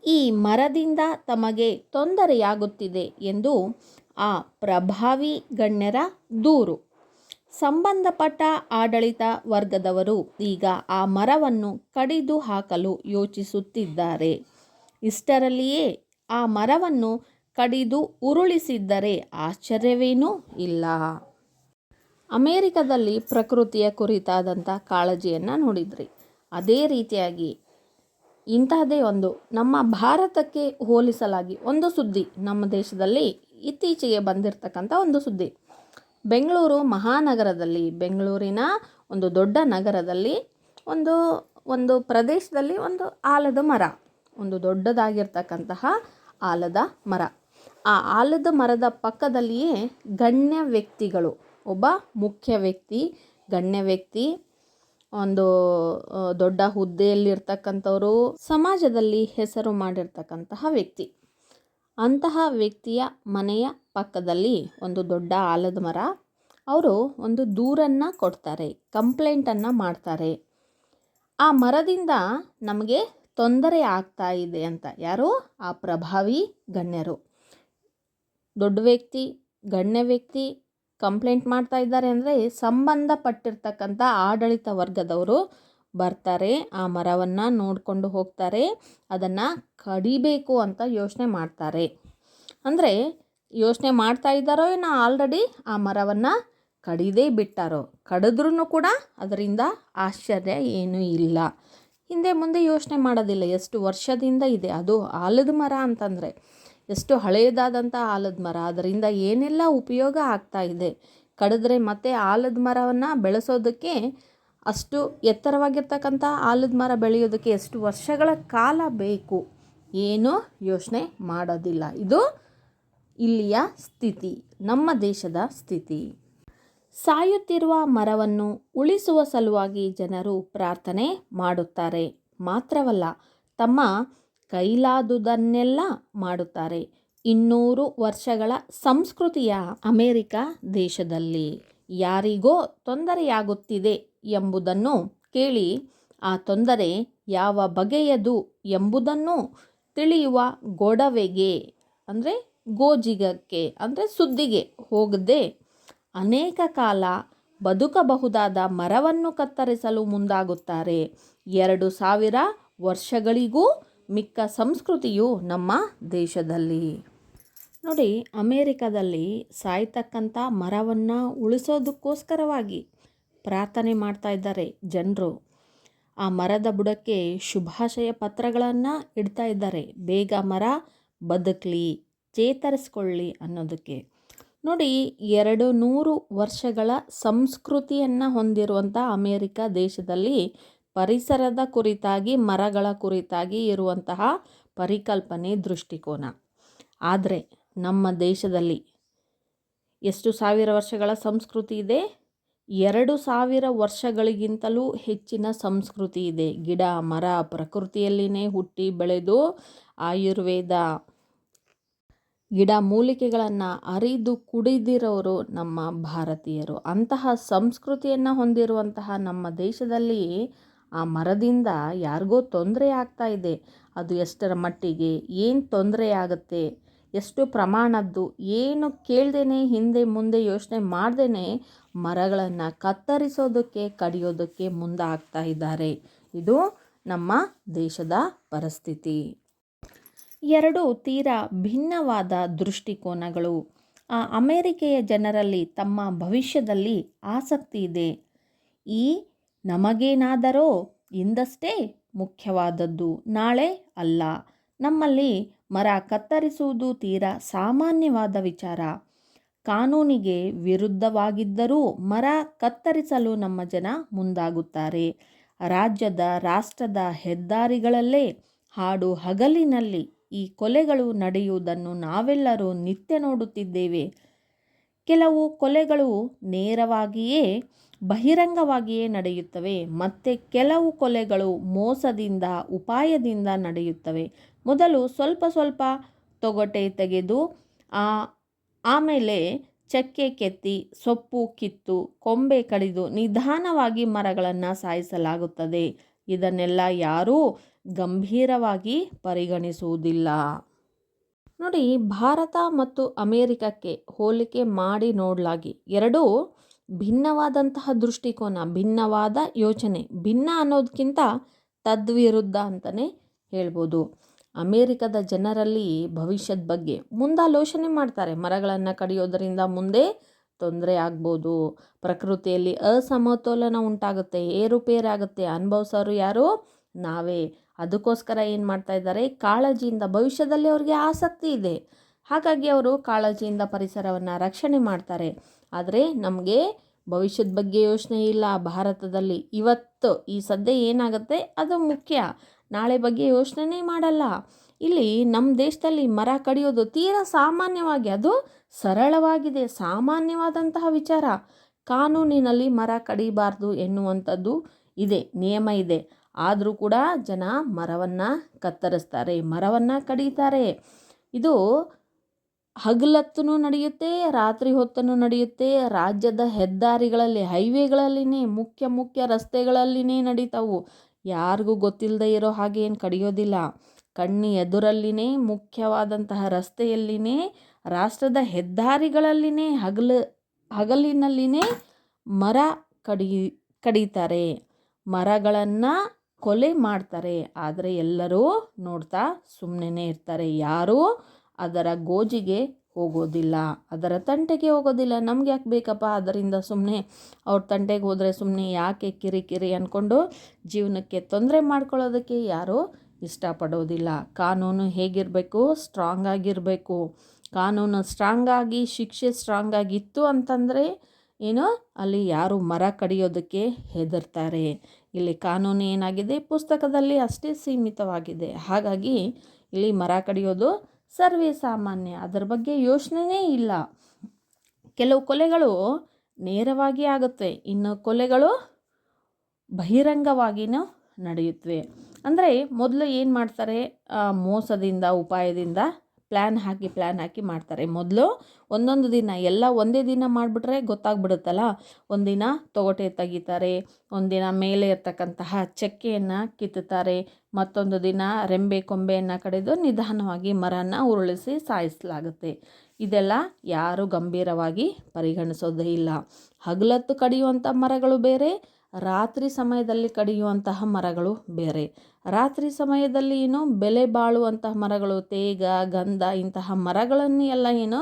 ಈ ಮರದಿಂದ ತಮಗೆ ತೊಂದರೆಯಾಗುತ್ತಿದೆ ಎಂದು ಆ ಪ್ರಭಾವಿ ಗಣ್ಯರ ದೂರು. ಸಂಬಂಧಪಟ್ಟ ಆಡಳಿತ ವರ್ಗದವರು ಈಗ ಆ ಮರವನ್ನು ಕಡಿದು ಹಾಕಲು ಯೋಚಿಸುತ್ತಿದ್ದಾರೆ. ಇಷ್ಟರಲ್ಲಿಯೇ ಆ ಮರವನ್ನು ಕಡಿದು ಉರುಳಿಸಿದ್ದರೆ ಆಶ್ಚರ್ಯವೇನೂ ಇಲ್ಲ. ಅಮೇರಿಕದಲ್ಲಿ ಪ್ರಕೃತಿಯ ಕುರಿತಾದಂಥ ಕಾಳಜಿಯನ್ನು ನೋಡಿದ್ರಿ. ಅದೇ ರೀತಿಯಾಗಿ ಇಂತಹದೇ ಒಂದು ನಮ್ಮ ಭಾರತಕ್ಕೆ ಹೋಲಿಸಲಾಗಿ ಒಂದು ಸುದ್ದಿ, ನಮ್ಮ ದೇಶದಲ್ಲಿ ಇತ್ತೀಚೆಗೆ ಬಂದಿರತಕ್ಕಂಥ ಒಂದು ಸುದ್ದಿ. ಬೆಂಗಳೂರು ಮಹಾನಗರದಲ್ಲಿ, ಬೆಂಗಳೂರಿನ ಒಂದು ದೊಡ್ಡ ನಗರದಲ್ಲಿ ಒಂದು ಪ್ರದೇಶದಲ್ಲಿ ಒಂದು ಆಲದ ಮರ, ಒಂದು ದೊಡ್ಡದಾಗಿರ್ತಕ್ಕಂತಹ ಆಲದ ಮರ. ಆ ಆಲದ ಮರದ ಪಕ್ಕದಲ್ಲಿಯೇ ಗಣ್ಯ ವ್ಯಕ್ತಿಗಳು, ಒಬ್ಬ ಮುಖ್ಯ ವ್ಯಕ್ತಿ, ಗಣ್ಯ ವ್ಯಕ್ತಿ, ಒಂದು ದೊಡ್ಡ ಹುದ್ದೆಯಲ್ಲಿರ್ತಕ್ಕಂಥವರು, ಸಮಾಜದಲ್ಲಿ ಹೆಸರು ಮಾಡಿರ್ತಕ್ಕಂತಹ ವ್ಯಕ್ತಿ. ಅಂತಹ ವ್ಯಕ್ತಿಯ ಮನೆಯ ಪಕ್ಕದಲ್ಲಿ ಒಂದು ದೊಡ್ಡ ಆಲದ ಮರ. ಅವರು ಒಂದು ದೂರನ್ನು ಕೊಡ್ತಾರೆ, ಕಂಪ್ಲೇಂಟನ್ನು ಮಾಡ್ತಾರೆ. ಆ ಮರದಿಂದ ನಮಗೆ ತೊಂದರೆ ಆಗ್ತಾ ಇದೆ ಅಂತ. ಯಾರು? ಆ ಪ್ರಭಾವಿ ಗಣ್ಯರು, ದೊಡ್ಡ ವ್ಯಕ್ತಿ, ಗಣ್ಯ ವ್ಯಕ್ತಿ ಕಂಪ್ಲೇಂಟ್ ಮಾಡ್ತಾ ಇದ್ದಾರೆ. ಅಂದರೆ ಸಂಬಂಧಪಟ್ಟಿರ್ತಕ್ಕಂಥ ಆಡಳಿತ ವರ್ಗದವರು ಬರ್ತಾರೆ, ಆ ಮರವನ್ನು ನೋಡಿಕೊಂಡು ಹೋಗ್ತಾರೆ, ಅದನ್ನು ಕಡಿಬೇಕು ಅಂತ ಯೋಚನೆ ಮಾಡ್ತಾರೆ. ಅಂದರೆ ಯೋಚನೆ ಮಾಡ್ತಾ ಇದ್ದಾರೋ ಏನೋ ಆಲ್ರೆಡಿ ಆ ಮರವನ್ನು ಕಡಿದೇ ಬಿಟ್ಟಾರೋ. ಕಡಿದ್ರೂ ಕೂಡ ಅದರಿಂದ ಆಶ್ಚರ್ಯ ಏನೂ ಇಲ್ಲ. ಹಿಂದೆ ಮುಂದೆ ಯೋಚನೆ ಮಾಡೋದಿಲ್ಲ. ಎಷ್ಟು ವರ್ಷದಿಂದ ಇದೆ, ಅದು ಆಲದ ಮರ ಅಂತಂದರೆ ಎಷ್ಟು ಹಳೆಯದಾದಂಥ ಆಲದ ಮರ, ಅದರಿಂದ ಏನೆಲ್ಲ ಉಪಯೋಗ ಆಗ್ತಾ ಇದೆ. ಕಡಿದ್ರೆ ಮತ್ತೆ ಆಲದ ಮರವನ್ನು ಬೆಳೆಸೋದಕ್ಕೆ, ಅಷ್ಟು ಎತ್ತರವಾಗಿರ್ತಕ್ಕಂಥ ಆಲದ ಮರ ಬೆಳೆಯೋದಕ್ಕೆ ಎಷ್ಟು ವರ್ಷಗಳ ಕಾಲ ಬೇಕು, ಏನೂ ಯೋಚನೆ ಮಾಡೋದಿಲ್ಲ. ಇದು ಇಲ್ಲಿಯ ಸ್ಥಿತಿ, ನಮ್ಮ ದೇಶದ ಸ್ಥಿತಿ. ಸಾಯುತ್ತಿರುವ ಮರವನ್ನು ಉಳಿಸುವ ಸಲುವಾಗಿ ಜನರು ಪ್ರಾರ್ಥನೆ ಮಾಡುತ್ತಾರೆ. ಮಾತ್ರವಲ್ಲ, ತಮ್ಮ ಕೈಲಾದುದನ್ನೆಲ್ಲ ಮಾಡುತ್ತಾರೆ. 200 ವರ್ಷಗಳ ಸಂಸ್ಕೃತಿಯ ಅಮೆರಿಕ ದೇಶದಲ್ಲಿ ಯಾರಿಗೋ ತೊಂದರೆಯಾಗುತ್ತಿದೆ ಎಂಬುದನ್ನು ಕೇಳಿ ಆ ತೊಂದರೆ ಯಾವ ಬಗೆಯದು ಎಂಬುದನ್ನು ತಿಳಿಯುವ ಗೊಡವೆಗೆ ಅಂದರೆ ಗೋಜಿಗಕ್ಕೆ ಅಂದರೆ ಸುದ್ದಿಗೆ ಹೋಗದೆ ಅನೇಕ ಕಾಲ ಬದುಕಬಹುದಾದ ಮರವನ್ನು ಕತ್ತರಿಸಲು ಮುಂದಾಗುತ್ತಾರೆ. 2000 ವರ್ಷಗಳಿಗೂ ಮಿಕ್ಕ ಸಂಸ್ಕೃತಿಯು ನಮ್ಮ ದೇಶದಲ್ಲಿ. ನೋಡಿ, ಅಮೇರಿಕಾದಲ್ಲಿ ಸಾಯ್ತಕ್ಕಂಥ ಮರವನ್ನು ಉಳಿಸೋದಕ್ಕೋಸ್ಕರವಾಗಿ ಪ್ರಾರ್ಥನೆ ಮಾಡ್ತಾ ಇದ್ದಾರೆ ಜನರು. ಆ ಮರದ ಬುಡಕ್ಕೆ ಶುಭಾಶಯ ಪತ್ರಗಳನ್ನು ಇಡ್ತಾ ಇದ್ದಾರೆ. ಬೇಗ ಮರ ಬದುಕಲಿ, ಚೇತರಿಸ್ಕೊಳ್ಳಿ ಅನ್ನೋದಕ್ಕೆ. ನೋಡಿ, 200 ವರ್ಷಗಳ ಸಂಸ್ಕೃತಿಯನ್ನು ಹೊಂದಿರುವಂಥ ಅಮೇರಿಕ ದೇಶದಲ್ಲಿ ಪರಿಸರದ ಕುರಿತಾಗಿ, ಮರಗಳ ಕುರಿತಾಗಿ ಇರುವಂತಹ ಪರಿಕಲ್ಪನೆ, ದೃಷ್ಟಿಕೋನ. ಆದರೆ ನಮ್ಮ ದೇಶದಲ್ಲಿ ಎಷ್ಟು ಸಾವಿರ ವರ್ಷಗಳ ಸಂಸ್ಕೃತಿ ಇದೆ? 2000 ವರ್ಷಗಳಿಗಿಂತಲೂ ಹೆಚ್ಚಿನ ಸಂಸ್ಕೃತಿ ಇದೆ. ಗಿಡ ಮರ ಪ್ರಕೃತಿಯಲ್ಲಿನೇ ಹುಟ್ಟಿ ಬೆಳೆದು ಆಯುರ್ವೇದ ಗಿಡ ಮೂಲಿಕೆಗಳನ್ನು ಅರಿದು ಕುಡಿದಿರೋರು ನಮ್ಮ ಭಾರತೀಯರು. ಅಂತಹ ಸಂಸ್ಕೃತಿಯನ್ನು ಹೊಂದಿರುವಂತಹ ನಮ್ಮ ದೇಶದಲ್ಲಿ ಆ ಮರದಿಂದ ಯಾರಿಗೋ ತೊಂದರೆ ಆಗ್ತಾ ಇದೆ. ಅದು ಎಷ್ಟರ ಮಟ್ಟಿಗೆ, ಏನು ತೊಂದರೆ ಆಗುತ್ತೆ, ಎಷ್ಟು ಪ್ರಮಾಣದ್ದು, ಏನು ಕೇಳ್ದೇನೆ, ಹಿಂದೆ ಮುಂದೆ ಯೋಚನೆ ಮಾಡ್ದೇ ಮರಗಳನ್ನು ಕತ್ತರಿಸೋದಕ್ಕೆ, ಕಡಿಯೋದಕ್ಕೆ ಮುಂದಾಗ್ತಾ ಇದ್ದಾರೆ. ಇದು ನಮ್ಮ ದೇಶದ ಪರಿಸ್ಥಿತಿ. 2 ತೀರಾ ಭಿನ್ನವಾದ ದೃಷ್ಟಿಕೋನಗಳು. ಆ ಅಮೆರಿಕೆಯ ಜನರಲ್ಲಿ ತಮ್ಮ ಭವಿಷ್ಯದಲ್ಲಿ ಆಸಕ್ತಿ ಇದೆ. ಈ ನಮಗೇನಾದರೋ ಇಂದಷ್ಟೇ ಮುಖ್ಯವಾದದ್ದು, ನಾಳೆ ಅಲ್ಲ. ನಮ್ಮಲ್ಲಿ ಮರ ಕತ್ತರಿಸುವುದು ತೀರಾ ಸಾಮಾನ್ಯವಾದ ವಿಚಾರ. ಕಾನೂನಿಗೆ ವಿರುದ್ಧವಾಗಿದ್ದರೂ ಮರ ಕತ್ತರಿಸಲು ನಮ್ಮ ಜನ ಮುಂದಾಗುತ್ತಾರೆ. ರಾಷ್ಟ್ರದ ಹೆದ್ದಾರಿಗಳಲ್ಲೇ ಹಾಡು ಹಗಲಿನಲ್ಲಿ ಈ ಕೊಲೆಗಳು ನಡೆಯುವುದನ್ನು ನಾವೆಲ್ಲರೂ ನಿತ್ಯ ನೋಡುತ್ತಿದ್ದೇವೆ. ಕೆಲವು ಕೊಲೆಗಳು ನೇರವಾಗಿಯೇ ಬಹಿರಂಗವಾಗಿಯೇ ನಡೆಯುತ್ತವೆ, ಮತ್ತು ಕೆಲವು ಕೊಲೆಗಳು ಮೋಸದಿಂದ, ಉಪಾಯದಿಂದ ನಡೆಯುತ್ತವೆ. ಮೊದಲು ಸ್ವಲ್ಪ ಸ್ವಲ್ಪ ತೊಗಟೆ ತೆಗೆದು ಆಮೇಲೆ ಚಕ್ಕೆ ಕೆತ್ತಿ, ಸೊಪ್ಪು ಕಿತ್ತು, ಕೊಂಬೆ ಕಡಿದು ನಿಧಾನವಾಗಿ ಮರಗಳನ್ನು ಸಾಯಿಸಲಾಗುತ್ತದೆ. ಇದನ್ನೆಲ್ಲ ಯಾರೂ ಗಂಭೀರವಾಗಿ ಪರಿಗಣಿಸುವುದಿಲ್ಲ. ನೋಡಿ, ಭಾರತ ಮತ್ತು ಅಮೇರಿಕಕ್ಕೆ ಹೋಲಿಕೆ ಮಾಡಿ ನೋಡಲಾಗಿ 2 ಭಿನ್ನವಾದಂತಹ ದೃಷ್ಟಿಕೋನ, ಭಿನ್ನವಾದ ಯೋಚನೆ. ಭಿನ್ನ ಅನ್ನೋದಕ್ಕಿಂತ ತದ್ವಿರುದ್ಧ ಅಂತಲೇ ಹೇಳ್ಬೋದು. ಅಮೇರಿಕದ ಜನರಲ್ಲಿ ಭವಿಷ್ಯದ ಬಗ್ಗೆ ಮುಂದಾಲೋಚನೆ ಮಾಡ್ತಾರೆ. ಮರಗಳನ್ನು ಕಡಿಯೋದರಿಂದ ಮುಂದೆ ತೊಂದರೆ ಆಗ್ಬೋದು, ಪ್ರಕೃತಿಯಲ್ಲಿ ಅಸಮತೋಲನ ಉಂಟಾಗುತ್ತೆ, ಏರುಪೇರಾಗುತ್ತೆ, ಅನುಭವಿಸೋರು ಯಾರು? ನಾವೇ. ಅದಕ್ಕೋಸ್ಕರ ಏನು ಮಾಡ್ತಾ ಇದ್ದಾರೆ? ಕಾಳಜಿಯಿಂದ, ಭವಿಷ್ಯದಲ್ಲಿ ಅವ್ರಿಗೆ ಆಸಕ್ತಿ ಇದೆ, ಹಾಗಾಗಿ ಅವರು ಕಾಳಜಿಯಿಂದ ಪರಿಸರವನ್ನು ರಕ್ಷಣೆ ಮಾಡ್ತಾರೆ. ಆದರೆ ನಮಗೆ ಭವಿಷ್ಯದ ಬಗ್ಗೆ ಯೋಚನೆ ಇಲ್ಲ ಭಾರತದಲ್ಲಿ. ಇವತ್ತು ಈ ಸದ್ಯ ಏನಾಗುತ್ತೆ ಅದು ಮುಖ್ಯ, ನಾಳೆ ಬಗ್ಗೆ ಯೋಚನೆ ಮಾಡಲ್ಲ. ಇಲ್ಲಿ ನಮ್ಮ ದೇಶದಲ್ಲಿ ಮರ ಕಡಿಯೋದು ತೀರಾ ಸಾಮಾನ್ಯವಾಗಿ, ಅದು ಸರಳವಾಗಿದೆ, ಸಾಮಾನ್ಯವಾದಂತಹ ವಿಚಾರ. ಕಾನೂನಿನಲ್ಲಿ ಮರ ಕಡಿಬಾರ್ದು ಎನ್ನುವಂಥದ್ದು ಇದೆ, ನಿಯಮ ಇದೆ. ಆದರೂ ಕೂಡ ಜನ ಮರವನ್ನು ಕತ್ತರಿಸ್ತಾರೆ, ಮರವನ್ನು ಕಡಿತಾರೆ. ಇದು ಹಗಲತ್ತೂ ನಡೆಯುತ್ತೆ, ರಾತ್ರಿ ಹೊತ್ತೂ ನಡೆಯುತ್ತೆ. ರಾಜ್ಯದ ಹೆದ್ದಾರಿಗಳಲ್ಲಿ, ಹೈವೇಗಳಲ್ಲಿನೇ, ಮುಖ್ಯ ರಸ್ತೆಗಳಲ್ಲಿನೇ ನಡೀತಾವು. ಯಾರಿಗೂ ಗೊತ್ತಿಲ್ಲದೆ ಇರೋ ಹಾಗೆ ಏನು ಕಡಿಯೋದಿಲ್ಲ. ಕಣ್ಣಿ ಎದುರಲ್ಲಿನೇ, ಮುಖ್ಯವಾದಂತಹ ರಸ್ತೆಯಲ್ಲಿನೇ, ರಾಷ್ಟ್ರದ ಹೆದ್ದಾರಿಗಳಲ್ಲಿನೇ, ಹಗಲಿನಲ್ಲಿನೇ ಮರ ಕಡಿತಾರೆ. ಮರಗಳನ್ನು ಕೊಲೆ ಮಾಡ್ತಾರೆ. ಆದರೆ ಎಲ್ಲರೂ ನೋಡ್ತಾ ಸುಮ್ಮನೆ ಇರ್ತಾರೆ. ಯಾರೂ ಅದರ ಗೋಜಿಗೆ ಹೋಗೋದಿಲ್ಲ, ಅದರ ತಂಟೆಗೆ ಹೋಗೋದಿಲ್ಲ. ನಮ್ಗೆ ಯಾಕೆ ಬೇಕಪ್ಪ ಅದರಿಂದ, ಸುಮ್ಮನೆ ಅವ್ರ ತಂಟೆಗೆ ಹೋದರೆ ಸುಮ್ಮನೆ ಯಾಕೆ ಕಿರಿಕಿರಿ ಅಂದ್ಕೊಂಡು ಜೀವನಕ್ಕೆ ತೊಂದರೆ ಮಾಡ್ಕೊಳ್ಳೋದಕ್ಕೆ ಯಾರೂ ಇಷ್ಟಪಡೋದಿಲ್ಲ. ಕಾನೂನು ಹೇಗಿರಬೇಕು? ಸ್ಟ್ರಾಂಗ್ ಆಗಿರಬೇಕು. ಕಾನೂನು ಸ್ಟ್ರಾಂಗಾಗಿ, ಶಿಕ್ಷೆ ಸ್ಟ್ರಾಂಗ್ ಆಗಿತ್ತು ಅಂತಂದರೆ ಏನು, ಅಲ್ಲಿ ಯಾರು ಮರ ಕಡಿಯೋದಕ್ಕೆ ಹೆದರ್ತಾರೆ. ಇಲ್ಲಿ ಕಾನೂನು ಏನಾಗಿದೆ, ಪುಸ್ತಕದಲ್ಲಿ ಅಷ್ಟೇ ಸೀಮಿತವಾಗಿದೆ. ಹಾಗಾಗಿ ಇಲ್ಲಿ ಮರ ಕಡಿಯೋದು ಸರ್ವೇ ಸಾಮಾನ್ಯ, ಅದರ ಬಗ್ಗೆ ಯೋಚನೆಯೇ ಇಲ್ಲ. ಕೆಲವು ಕೊಲೆಗಳು ನೇರವಾಗಿ ಆಗುತ್ತೆ, ಇನ್ನು ಕೊಲೆಗಳು ಬಹಿರಂಗವಾಗಿಯೂ ನಡೆಯುತ್ತವೆ. ಅಂದರೆ ಮೊದಲು ಏನು ಮಾಡ್ತಾರೆ, ಮೋಸದಿಂದ, ಉಪಾಯದಿಂದ ಪ್ಲ್ಯಾನ್ ಹಾಕಿ ಮಾಡ್ತಾರೆ. ಮೊದಲು ಒಂದೊಂದು ದಿನ ಎಲ್ಲ ಒಂದೇ ದಿನ ಮಾಡಿಬಿಟ್ರೆ ಗೊತ್ತಾಗ್ಬಿಡುತ್ತಲ್ಲ. ಒಂದಿನ ತೊಗಟೆ ತೆಗಿತಾರೆ, ಒಂದಿನ ಮೇಲೆ ಇರ್ತಕ್ಕಂತಹ ಚಕ್ಕೆಯನ್ನು ಕಿತ್ತುತ್ತಾರೆ, ಮತ್ತೊಂದು ದಿನ ರೆಂಬೆ ಕೊಂಬೆಯನ್ನು ಕಡಿದು ನಿಧಾನವಾಗಿ ಮರನ ಉರುಳಿಸಿ ಸಾಯಿಸಲಾಗುತ್ತೆ. ಇದೆಲ್ಲ ಯಾರು ಗಂಭೀರವಾಗಿ ಪರಿಗಣಿಸೋದೇ ಇಲ್ಲ. ಹಗಲತ್ತು ಕಡಿಯುವಂಥ ಮರಗಳು ಬೇರೆ, ರಾತ್ರಿ ಸಮಯದಲ್ಲಿ ಕಡಿಯುವಂತಹ ಮರಗಳು ಬೇರೆ. ರಾತ್ರಿ ಸಮಯದಲ್ಲಿ ಏನು ಬೆಲೆ ಬಾಳುವಂತಹ ಮರಗಳು, ತೇಗ, ಗಂಧ, ಇಂತಹ ಮರಗಳನ್ನು ಎಲ್ಲ ಏನು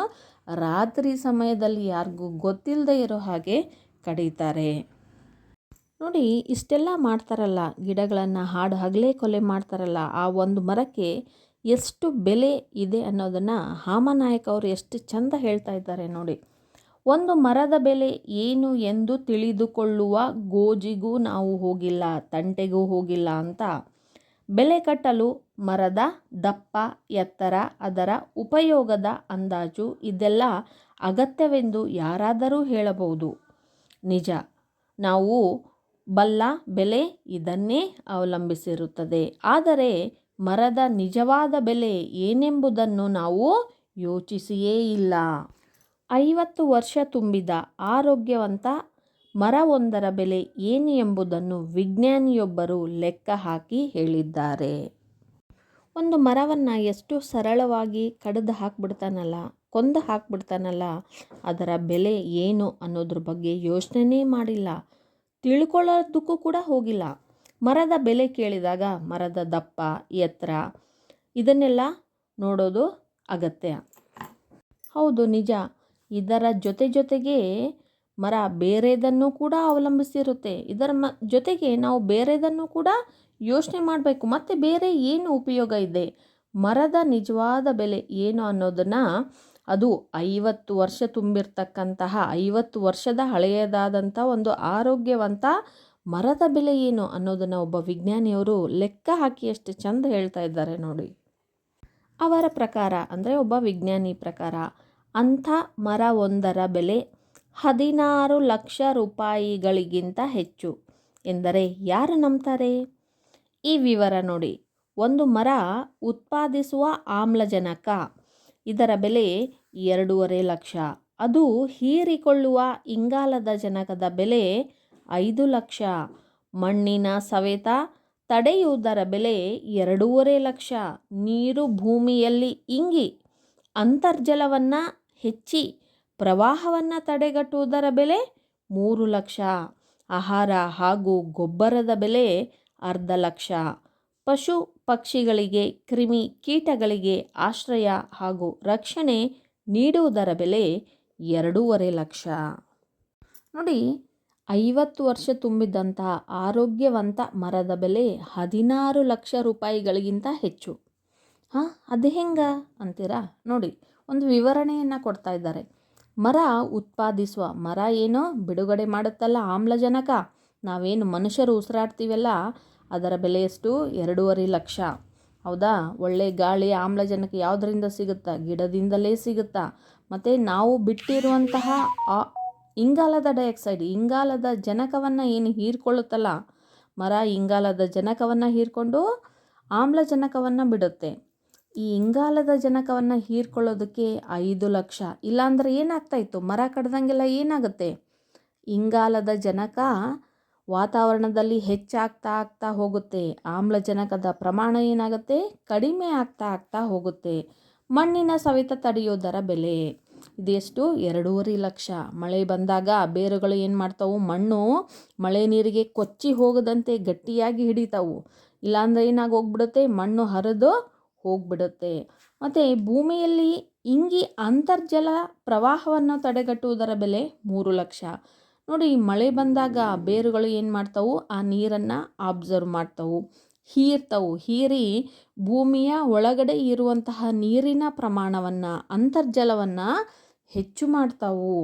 ರಾತ್ರಿ ಸಮಯದಲ್ಲಿ ಯಾರಿಗೂ ಗೊತ್ತಿಲ್ಲದೆ ಇರೋ ಹಾಗೆ ಕಡಿತಾರೆ. ನೋಡಿ, ಇಷ್ಟೆಲ್ಲ ಮಾಡ್ತಾರಲ್ಲ, ಗಿಡಗಳನ್ನು ಹಗಲೇ ಕೊಲೆ ಮಾಡ್ತಾರಲ್ಲ, ಆ ಒಂದು ಮರಕ್ಕೆ ಎಷ್ಟು ಬೆಲೆ ಇದೆ ಅನ್ನೋದನ್ನು ಹಾಮನಾಯಕ ಅವರು ಎಷ್ಟು ಚಂದ ಹೇಳ್ತಾ ಇದ್ದಾರೆ ನೋಡಿ. ಒಂದು ಮರದ ಬೆಲೆ ಏನು ಎಂದು ತಿಳಿದುಕೊಳ್ಳುವ ಗೋಜಿಗೂ ನಾವು ಹೋಗಿಲ್ಲ, ತಂಟೆಗೂ ಹೋಗಿಲ್ಲ ಅಂತ ಬೆಲೆ ಕಟ್ಟಲು ಮರದ ದಪ್ಪ, ಎತ್ತರ, ಅದರ ಉಪಯೋಗದ ಅಂದಾಜು ಇದೆಲ್ಲ ಅಗತ್ಯವೆಂದು ಯಾರಾದರೂ ಹೇಳಬಹುದು. ನಿಜ, ನಾವು ಬಲ್ಲ ಬೆಲೆ ಇದನ್ನೇ ಅವಲಂಬಿಸಿರುತ್ತದೆ. ಆದರೆ ಮರದ ನಿಜವಾದ ಬೆಲೆ ಏನೆಂಬುದನ್ನು ನಾವು ಯೋಚಿಸಿಯೇ ಇಲ್ಲ. 50 ವರ್ಷ ತುಂಬಿದ ಆರೋಗ್ಯವಂತ ಮರವೊಂದರ ಬೆಲೆ ಏನು ಎಂಬುದನ್ನು ವಿಜ್ಞಾನಿಯೊಬ್ಬರು ಲೆಕ್ಕ ಹಾಕಿ ಹೇಳಿದ್ದಾರೆ. ಒಂದು ಮರವನ್ನು ಎಷ್ಟು ಸರಳವಾಗಿ ಕಡಿದು ಕೊಂದು ಹಾಕ್ಬಿಡ್ತಾನಲ್ಲ, ಅದರ ಬೆಲೆ ಏನು ಅನ್ನೋದ್ರ ಬಗ್ಗೆ ಯೋಚನೆ ಮಾಡಿಲ್ಲ, ತಿಳ್ಕೊಳ್ಳೋದಕ್ಕೂ ಕೂಡ ಹೋಗಿಲ್ಲ. ಮರದ ಬೆಲೆ ಕೇಳಿದಾಗ ಮರದ ದಪ್ಪ, ಎತ್ತರ ಇದನ್ನೆಲ್ಲ ನೋಡೋದು ಅಗತ್ಯ. ಹೌದು, ನಿಜ. ಇದರ ಜೊತೆಗೆ ಮರ ಬೇರೆದನ್ನು ಕೂಡ ಅವಲಂಬಿಸಿರುತ್ತೆ. ಇದರ ಜೊತೆಗೆ ನಾವು ಬೇರೆದನ್ನು ಕೂಡ ಯೋಚನೆ ಮಾಡಬೇಕು. ಮತ್ತು ಬೇರೆ ಏನು ಉಪಯೋಗ ಇದೆ, ಮರದ ನಿಜವಾದ ಬೆಲೆ ಏನು ಅನ್ನೋದನ್ನು, ಅದು 50 ವರ್ಷ ತುಂಬಿರ್ತಕ್ಕಂತಹ 50 ವರ್ಷದ ಹಳೆಯದಾದಂಥ ಒಂದು ಆರೋಗ್ಯವಂತ ಮರದ ಬೆಲೆ ಏನು ಅನ್ನೋದನ್ನು ಒಬ್ಬ ವಿಜ್ಞಾನಿಯವರು ಲೆಕ್ಕ ಹಾಕಿ ಎಷ್ಟು ಚಂದ ಹೇಳ್ತಾ ಇದ್ದಾರೆ ನೋಡಿ. ಅವರ ಪ್ರಕಾರ, ಅಂದರೆ ಒಬ್ಬ ವಿಜ್ಞಾನಿ ಪ್ರಕಾರ, ಅಂಥ ಮರ ಒಂದರ ಬೆಲೆ 16 ಲಕ್ಷ ರೂಪಾಯಿಗಳಿಗಿಂತ ಹೆಚ್ಚು ಎಂದರೆ ಯಾರು ನಂಬ್ತಾರೆ? ಈ ವಿವರ ನೋಡಿ. ಒಂದು ಮರ ಉತ್ಪಾದಿಸುವ ಆಮ್ಲಜನಕ, ಇದರ ಬೆಲೆ 2.5 ಲಕ್ಷ. ಅದು ಹೀರಿಕೊಳ್ಳುವ ಇಂಗಾಲದ ಜನಕದ ಬೆಲೆ 5 ಲಕ್ಷ. ಮಣ್ಣಿನ ಸವೆತ ತಡೆಯುವುದರ ಬೆಲೆ 2.5 ಲಕ್ಷ. ನೀರು ಭೂಮಿಯಲ್ಲಿ ಇಂಗಿ ಅಂತರ್ಜಲವನ್ನು ಹೆಚ್ಚಿ ಪ್ರವಾಹವನ್ನು ತಡೆಗಟ್ಟುವುದರ ಬೆಲೆ 3 ಲಕ್ಷ. ಆಹಾರ ಹಾಗೂ ಗೊಬ್ಬರದ ಬೆಲೆ 1/2 ಲಕ್ಷ. ಪಶು ಪಕ್ಷಿಗಳಿಗೆ, ಕ್ರಿಮಿ ಕೀಟಗಳಿಗೆ ಆಶ್ರಯ ಹಾಗೂ ರಕ್ಷಣೆ ನೀಡುವುದರ ಬೆಲೆ 2.5 ಲಕ್ಷ. ನೋಡಿ, 50 ವರ್ಷ ತುಂಬಿದಂತಹ ಆರೋಗ್ಯವಂತ ಮರದ ಬೆಲೆ 16 ಲಕ್ಷ ರೂಪಾಯಿಗಳಿಗಿಂತ ಹೆಚ್ಚು. ಅದು ಹೆಂಗ ಅಂತೀರಾ? ನೋಡಿ, ಒಂದು ವಿವರಣೆಯನ್ನು ಕೊಡ್ತಾ ಇದ್ದಾರೆ. ಮರ ಉತ್ಪಾದಿಸುವ, ಮರ ಏನೋ ಬಿಡುಗಡೆ ಮಾಡುತ್ತಲ್ಲ ಆಮ್ಲಜನಕ, ನಾವೇನು ಮನುಷ್ಯರು ಉಸಿರಾಡ್ತೀವಲ್ಲ, ಅದರ ಬೆಲೆ ಎಷ್ಟು? 2.5 ಲಕ್ಷ. ಹೌದಾ? ಒಳ್ಳೆ ಗಾಳಿ, ಆಮ್ಲಜನಕ ಯಾವುದರಿಂದ ಸಿಗುತ್ತಾ? ಗಿಡದಿಂದಲೇ ಸಿಗುತ್ತಾ. ಮತ್ತು ನಾವು ಬಿಟ್ಟಿರುವಂತಹ ಇಂಗಾಲದ ಡೈಆಕ್ಸೈಡ್, ಇಂಗಾಲದ ಜನಕವನ್ನು ಏನು ಹೀರ್ಕೊಳ್ಳುತ್ತಲ್ಲ ಮರ, ಇಂಗಾಲದ ಜನಕವನ್ನು ಹೀರ್ಕೊಂಡು ಆಮ್ಲಜನಕವನ್ನು ಬಿಡುತ್ತೆ. ಈ ಇಂಗಾಲದ ಜನಕವನ್ನು ಹೀರ್ಕೊಳ್ಳೋದಕ್ಕೆ 5 ಲಕ್ಷ. ಇಲ್ಲಾಂದರೆ ಏನಾಗ್ತಾಯಿತ್ತು? ಮರ ಕಡ್ದಂಗೆಲ್ಲ ಏನಾಗುತ್ತೆ? ಇಂಗಾಲದ ಜನಕ ವಾತಾವರಣದಲ್ಲಿ ಹೆಚ್ಚಾಗ್ತಾ ಹೋಗುತ್ತೆ. ಆಮ್ಲಜನಕದ ಪ್ರಮಾಣ ಏನಾಗುತ್ತೆ? ಕಡಿಮೆ ಆಗ್ತಾ ಹೋಗುತ್ತೆ. ಮಣ್ಣಿನ ಸವೆತ ತಡೆಯೋದರ ಬೆಲೆ, ಇದು ಎಷ್ಟು? 2.5 ಲಕ್ಷ. ಮಳೆ ಬಂದಾಗ ಬೇರುಗಳು ಏನು ಮಾಡ್ತಾವು? ಮಣ್ಣು ಮಳೆ ನೀರಿಗೆ ಕೊಚ್ಚಿ ಹೋಗದಂತೆ ಗಟ್ಟಿಯಾಗಿ ಹಿಡಿತಾವು. ಇಲ್ಲಾಂದರೆ ಏನಾಗೋಗ್ಬಿಡುತ್ತೆ? ಮಣ್ಣು ಹರಿದು ಹೋಗ್ಬಿಡುತ್ತೆ. ಮತ್ತು ಭೂಮಿಯಲ್ಲಿ ಇಂಗಿ ಅಂತರ್ಜಲ ಪ್ರವಾಹವನ್ನು ತಡೆಗಟ್ಟುವುದರ ಬೆಲೆ 3 ಲಕ್ಷ. ನೋಡಿ, ಮಳೆ ಬಂದಾಗ ಬೇರುಗಳು ಏನು ಮಾಡ್ತಾವು? ಆ ನೀರನ್ನು ಅಬ್ಸರ್ವ್ ಮಾಡ್ತಾವು, ಹೀರಿ ಭೂಮಿಯ ಒಳಗಡೆ ಇರುವಂತಹ ನೀರಿನ ಪ್ರಮಾಣವನ್ನು, ಅಂತರ್ಜಲವನ್ನು ಹೆಚ್ಚು ಮಾಡ್ತಾವು.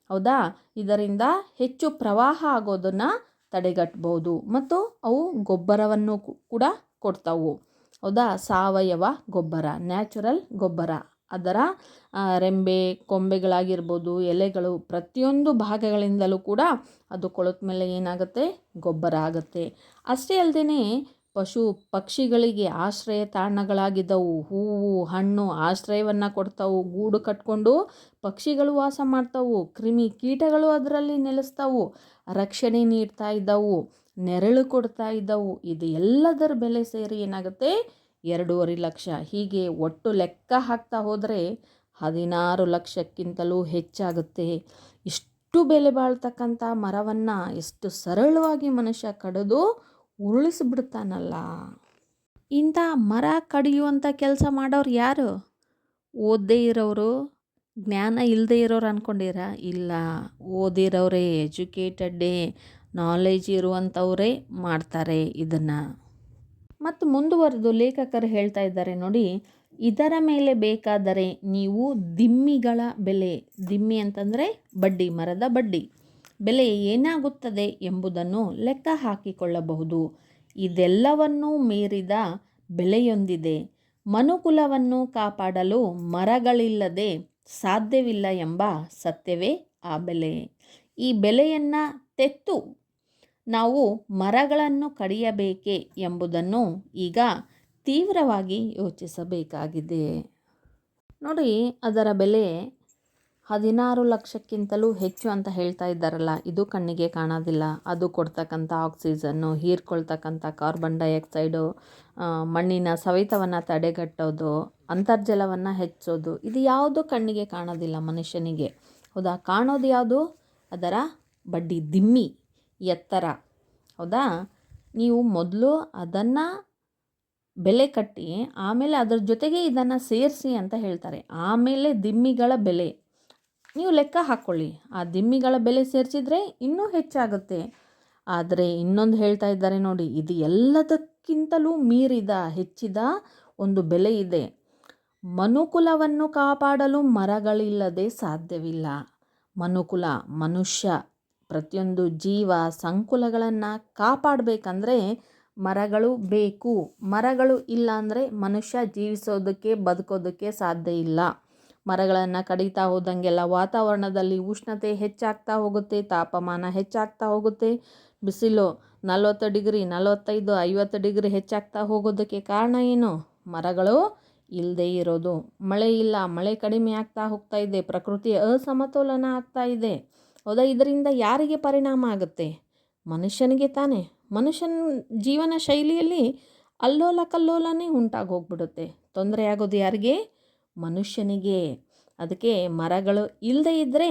ಹೌದಾ? ಇದರಿಂದ ಹೆಚ್ಚು ಪ್ರವಾಹ ಆಗೋದನ್ನು ತಡೆಗಟ್ಬೋದು. ಮತ್ತು ಅವು ಗೊಬ್ಬರವನ್ನು ಕೂಡ ಕೊಡ್ತಾವು. ಹೌದಾ? ಸಾವಯವ ಗೊಬ್ಬರ, ನ್ಯಾಚುರಲ್ ಗೊಬ್ಬರ. ಅದರ ರೆಂಬೆ, ಕೊಂಬೆಗಳಾಗಿರ್ಬೋದು, ಎಲೆಗಳು, ಪ್ರತಿಯೊಂದು ಭಾಗಗಳಿಂದಲೂ ಕೂಡ ಅದು ಕೊಳೆತ ಮೇಲೆ ಏನಾಗುತ್ತೆ? ಗೊಬ್ಬರ ಆಗುತ್ತೆ. ಅಷ್ಟೇ ಅಲ್ಲದೆ ಪಶು ಪಕ್ಷಿಗಳಿಗೆ ಆಶ್ರಯ ತಾಣಗಳಾಗಿದ್ದವು. ಹೂವು, ಹಣ್ಣು ಆಶ್ರಯವನ್ನು ಕೊಡ್ತಾವು. ಗೂಡು ಕಟ್ಕೊಂಡು ಪಕ್ಷಿಗಳು ವಾಸ ಮಾಡ್ತಾವು. ಕ್ರಿಮಿ ಕೀಟಗಳು ಅದರಲ್ಲಿ ನೆಲೆಸ್ತಾವು. ರಕ್ಷಣೆ ನೀಡ್ತಾ ಇದ್ದವು, ನೆರಳು ಕೊಡ್ತಾ ಇದ್ದವು. ಇದು ಎಲ್ಲದರ ಬೆಲೆ ಸೇರಿ ಏನಾಗುತ್ತೆ? 2.5 ಲಕ್ಷ. ಹೀಗೆ ಒಟ್ಟು ಲೆಕ್ಕ ಹಾಕ್ತಾ ಹೋದರೆ 16 ಲಕ್ಷಕ್ಕಿಂತಲೂ ಹೆಚ್ಚಾಗುತ್ತೆ. ಇಷ್ಟು ಬೆಲೆ ಬಾಳ್ತಕ್ಕಂಥ ಮರವನ್ನು ಎಷ್ಟು ಸರಳವಾಗಿ ಮನುಷ್ಯ ಕಡಿದು ಉರುಳಿಸಿಬಿಡ್ತಾನಲ್ಲ. ಇಂಥ ಮರ ಕಡಿಯುವಂಥ ಕೆಲಸ ಮಾಡೋರು ಯಾರು? ಓದದೇ ಇರೋರು, ಜ್ಞಾನ ಇಲ್ಲದೆ ಇರೋರು ಅಂದ್ಕೊಂಡಿರಾ? ಇಲ್ಲ, ಓದಿರೋರೇ, ಎಜುಕೇಟೆಡ್ಡೇ, ನಾಲೆಜ್ ಇರುವಂಥವರೇ ಮಾಡ್ತಾರೆ ಇದನ್ನು. ಮತ್ತು ಮುಂದುವರೆದು ಲೇಖಕರು ಹೇಳ್ತಾ ಇದ್ದಾರೆ ನೋಡಿ, ಇದರ ಮೇಲೆ ಬೇಕಾದರೆ ನೀವು ದಿಮ್ಮಿಗಳ ಬೆಲೆ, ದಿಮ್ಮಿ ಅಂತಂದರೆ ಬಡ್ಡಿ, ಮರದ ಬಡ್ಡಿ ಬೆಲೆ ಏನಾಗುತ್ತದೆ ಎಂಬುದನ್ನು ಲೆಕ್ಕ ಹಾಕಿಕೊಳ್ಳಬಹುದು. ಇದೆಲ್ಲವನ್ನೂ ಮೀರಿದ ಬೆಲೆಯೊಂದಿದೆ. ಮನುಕುಲವನ್ನು ಕಾಪಾಡಲು ಮರಗಳಿಲ್ಲದೆ ಸಾಧ್ಯವಿಲ್ಲ ಎಂಬ ಸತ್ಯವೇ ಆ ಬೆಲೆ. ಈ ಬೆಲೆಯನ್ನು ತೆತ್ತು ನಾವು ಮರಗಳನ್ನು ಕಡಿಯಬೇಕೇ ಎಂಬುದನ್ನು ಈಗ ತೀವ್ರವಾಗಿ ಯೋಚಿಸಬೇಕಾಗಿದೆ. ನೋಡಿ, ಅದರ ಬೆಲೆ 16 ಲಕ್ಷಕ್ಕಿಂತಲೂ ಹೆಚ್ಚು ಅಂತ ಹೇಳ್ತಾ ಇದ್ದಾರಲ್ಲ. ಇದು ಕಣ್ಣಿಗೆ ಕಾಣೋದಿಲ್ಲ. ಅದು ಕೊಡ್ತಕ್ಕಂಥ ಆಕ್ಸಿಜನ್ನು, ಹೀರ್ಕೊಳ್ತಕ್ಕಂಥ ಕಾರ್ಬನ್ ಡೈಆಕ್ಸೈಡು, ಮಣ್ಣಿನ ಸವೆತವನ್ನು ತಡೆಗಟ್ಟೋದು, ಅಂತರ್ಜಲವನ್ನು ಹೆಚ್ಚೋದು, ಇದು ಯಾವುದು ಕಣ್ಣಿಗೆ ಕಾಣೋದಿಲ್ಲ ಮನುಷ್ಯನಿಗೆ. ಹೌದಾ? ಕಾಣೋದು ಯಾವುದು? ಅದರ ಬಡ್ಡಿ, ದಿಮ್ಮಿ, ಎತ್ತರ. ಹೌದಾ? ನೀವು ಮೊದಲು ಅದನ್ನು ಬೆಲೆ ಕಟ್ಟಿ ಆಮೇಲೆ ಅದ್ರ ಜೊತೆಗೆ ಇದನ್ನು ಸೇರಿಸಿ ಅಂತ ಹೇಳ್ತಾರೆ. ಆಮೇಲೆ ದಿಮ್ಮಿಗಳ ಬೆಲೆ ನೀವು ಲೆಕ್ಕ ಹಾಕ್ಕೊಳ್ಳಿ. ಆ ದಿಮ್ಮಿಗಳ ಬೆಲೆ ಸೇರಿಸಿದ್ರೆ ಇನ್ನೂ ಹೆಚ್ಚಾಗುತ್ತೆ. ಆದರೆ ಇನ್ನೊಂದು ಹೇಳ್ತಾ ಇದ್ದಾರೆ ನೋಡಿ, ಇದು ಎಲ್ಲದಕ್ಕಿಂತಲೂ ಮೀರಿದ, ಹೆಚ್ಚಿದ ಒಂದು ಬೆಲೆ ಇದೆ. ಮನುಕುಲವನ್ನು ಕಾಪಾಡಲು ಮರಗಳಿಲ್ಲದೆ ಸಾಧ್ಯವಿಲ್ಲ. ಮನುಕುಲ, ಮನುಷ್ಯ, ಪ್ರತಿಯೊಂದು ಜೀವ ಸಂಕುಲಗಳನ್ನು ಕಾಪಾಡಬೇಕಂದ್ರೆ ಮರಗಳು ಬೇಕು. ಮರಗಳು ಇಲ್ಲ ಅಂದರೆ ಮನುಷ್ಯ ಜೀವಿಸೋದಕ್ಕೆ, ಬದುಕೋದಕ್ಕೆ ಸಾಧ್ಯ ಇಲ್ಲ. ಮರಗಳನ್ನು ಕಡಿತಾ ಹೋದಂಗೆಲ್ಲ ವಾತಾವರಣದಲ್ಲಿ ಉಷ್ಣತೆ ಹೆಚ್ಚಾಗ್ತಾ ಹೋಗುತ್ತೆ, ತಾಪಮಾನ ಹೆಚ್ಚಾಗ್ತಾ ಹೋಗುತ್ತೆ. ಬಿಸಿಲು 40 ಡಿಗ್ರಿ, 45, 50 ಡಿಗ್ರಿ ಹೆಚ್ಚಾಗ್ತಾ ಹೋಗೋದಕ್ಕೆ ಕಾರಣ ಏನು? ಮರಗಳು ಇಲ್ಲದೆ ಇರೋದು. ಮಳೆ ಇಲ್ಲ, ಮಳೆ ಕಡಿಮೆ ಆಗ್ತಾ ಹೋಗ್ತಾ ಇದೆ, ಪ್ರಕೃತಿ ಅಸಮತೋಲನ ಆಗ್ತಾ ಇದೆ. ಹೌದಾ? ಇದರಿಂದ ಯಾರಿಗೆ ಪರಿಣಾಮ ಆಗುತ್ತೆ? ಮನುಷ್ಯನಿಗೆ ತಾನೇ. ಮನುಷ್ಯನ ಜೀವನ ಶೈಲಿಯಲ್ಲಿ ಅಲ್ಲೋಲ ಕಲ್ಲೋಲನೇ ಉಂಟಾಗಿ ಹೋಗ್ಬಿಡುತ್ತೆ. ತೊಂದರೆ ಆಗೋದು ಯಾರಿಗೆ? ಮನುಷ್ಯನಿಗೆ. ಅದಕ್ಕೆ ಮರಗಳು ಇಲ್ಲದೆ ಇದ್ದರೆ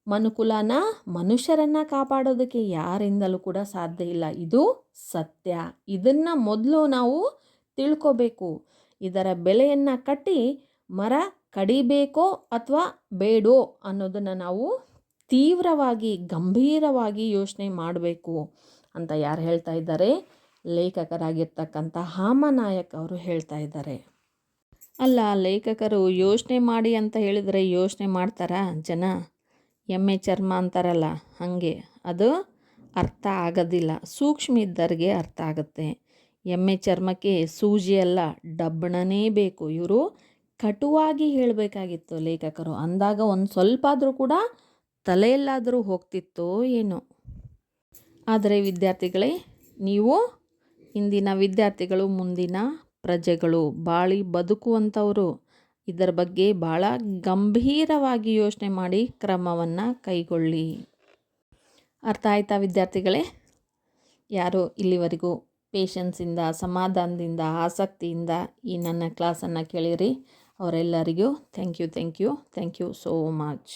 ಮನುಕುಲನ, ಮನುಷ್ಯರನ್ನು ಕಾಪಾಡೋದಕ್ಕೆ ಯಾರಿಂದಲೂ ಕೂಡ ಸಾಧ್ಯ ಇಲ್ಲ. ಇದು ಸತ್ಯ. ಇದನ್ನು ಮೊದಲು ನಾವು ತಿಳ್ಕೋಬೇಕು. ಇದರ ಬೆಲೆಯನ್ನು ಕಟ್ಟಿ ಮರ ಕಡಿಬೇಕೋ ಅಥವಾ ಬೇಡೋ ಅನ್ನೋದನ್ನು ನಾವು ತೀವ್ರವಾಗಿ, ಗಂಭೀರವಾಗಿ ಯೋಚನೆ ಮಾಡಬೇಕು ಅಂತ ಯಾರು ಹೇಳ್ತಾ ಇದ್ದಾರೆ? ಲೇಖಕರಾಗಿರ್ತಕ್ಕಂಥ ಹಾಮನಾಯಕ್ ಅವರು ಹೇಳ್ತಾ ಇದ್ದಾರೆ. ಅಲ್ಲ, ಲೇಖಕರು ಯೋಚನೆ ಮಾಡಿ ಅಂತ ಹೇಳಿದರೆ ಯೋಚನೆ ಮಾಡ್ತಾರಾ ಜನ? ಎಮ್ಮೆ ಚರ್ಮ ಅಂತಾರಲ್ಲ, ಹಾಗೆ ಅದು ಅರ್ಥ ಆಗೋದಿಲ್ಲ. ಸೂಕ್ಷ್ಮ ಇದ್ದರಿಗೆ ಅರ್ಥ ಆಗುತ್ತೆ. ಎಮ್ಮೆ ಚರ್ಮಕ್ಕೆ ಸೂಜಿ ಅಲ್ಲ, ಡಬ್ಬಣನೇ ಬೇಕು. ಇವರು ಕಟುವಾಗಿ ಹೇಳಬೇಕಾಗಿತ್ತು ಲೇಖಕರು. ಅಂದಾಗ ಒಂದು ಸ್ವಲ್ಪ ಆದರೂ ಕೂಡ ತಲೆಯಲ್ಲಾದರೂ ಹೋಗ್ತಿತ್ತೋ ಏನೋ. ಆದರೆ ವಿದ್ಯಾರ್ಥಿಗಳೇ, ನೀವು ಇಂದಿನ ವಿದ್ಯಾರ್ಥಿಗಳು ಮುಂದಿನ ಪ್ರಜೆಗಳು, ಬಾಳಿ ಬದುಕುವಂಥವರು. ಇದರ ಬಗ್ಗೆ ಭಾಳ ಗಂಭೀರವಾಗಿ ಯೋಚನೆ ಮಾಡಿ ಕ್ರಮವನ್ನು ಕೈಗೊಳ್ಳಿ. ಅರ್ಥ ಆಯ್ತಾ ವಿದ್ಯಾರ್ಥಿಗಳೇ? ಯಾರು ಇಲ್ಲಿವರೆಗೂ ಪೇಷನ್ಸಿಂದ, ಸಮಾಧಾನದಿಂದ, ಆಸಕ್ತಿಯಿಂದ ಈ ನನ್ನ ಕ್ಲಾಸನ್ನು ಕೇಳಿರಿ ಅವರೆಲ್ಲರಿಗೂ ಥ್ಯಾಂಕ್ ಯು ಸೋ ಮಚ್.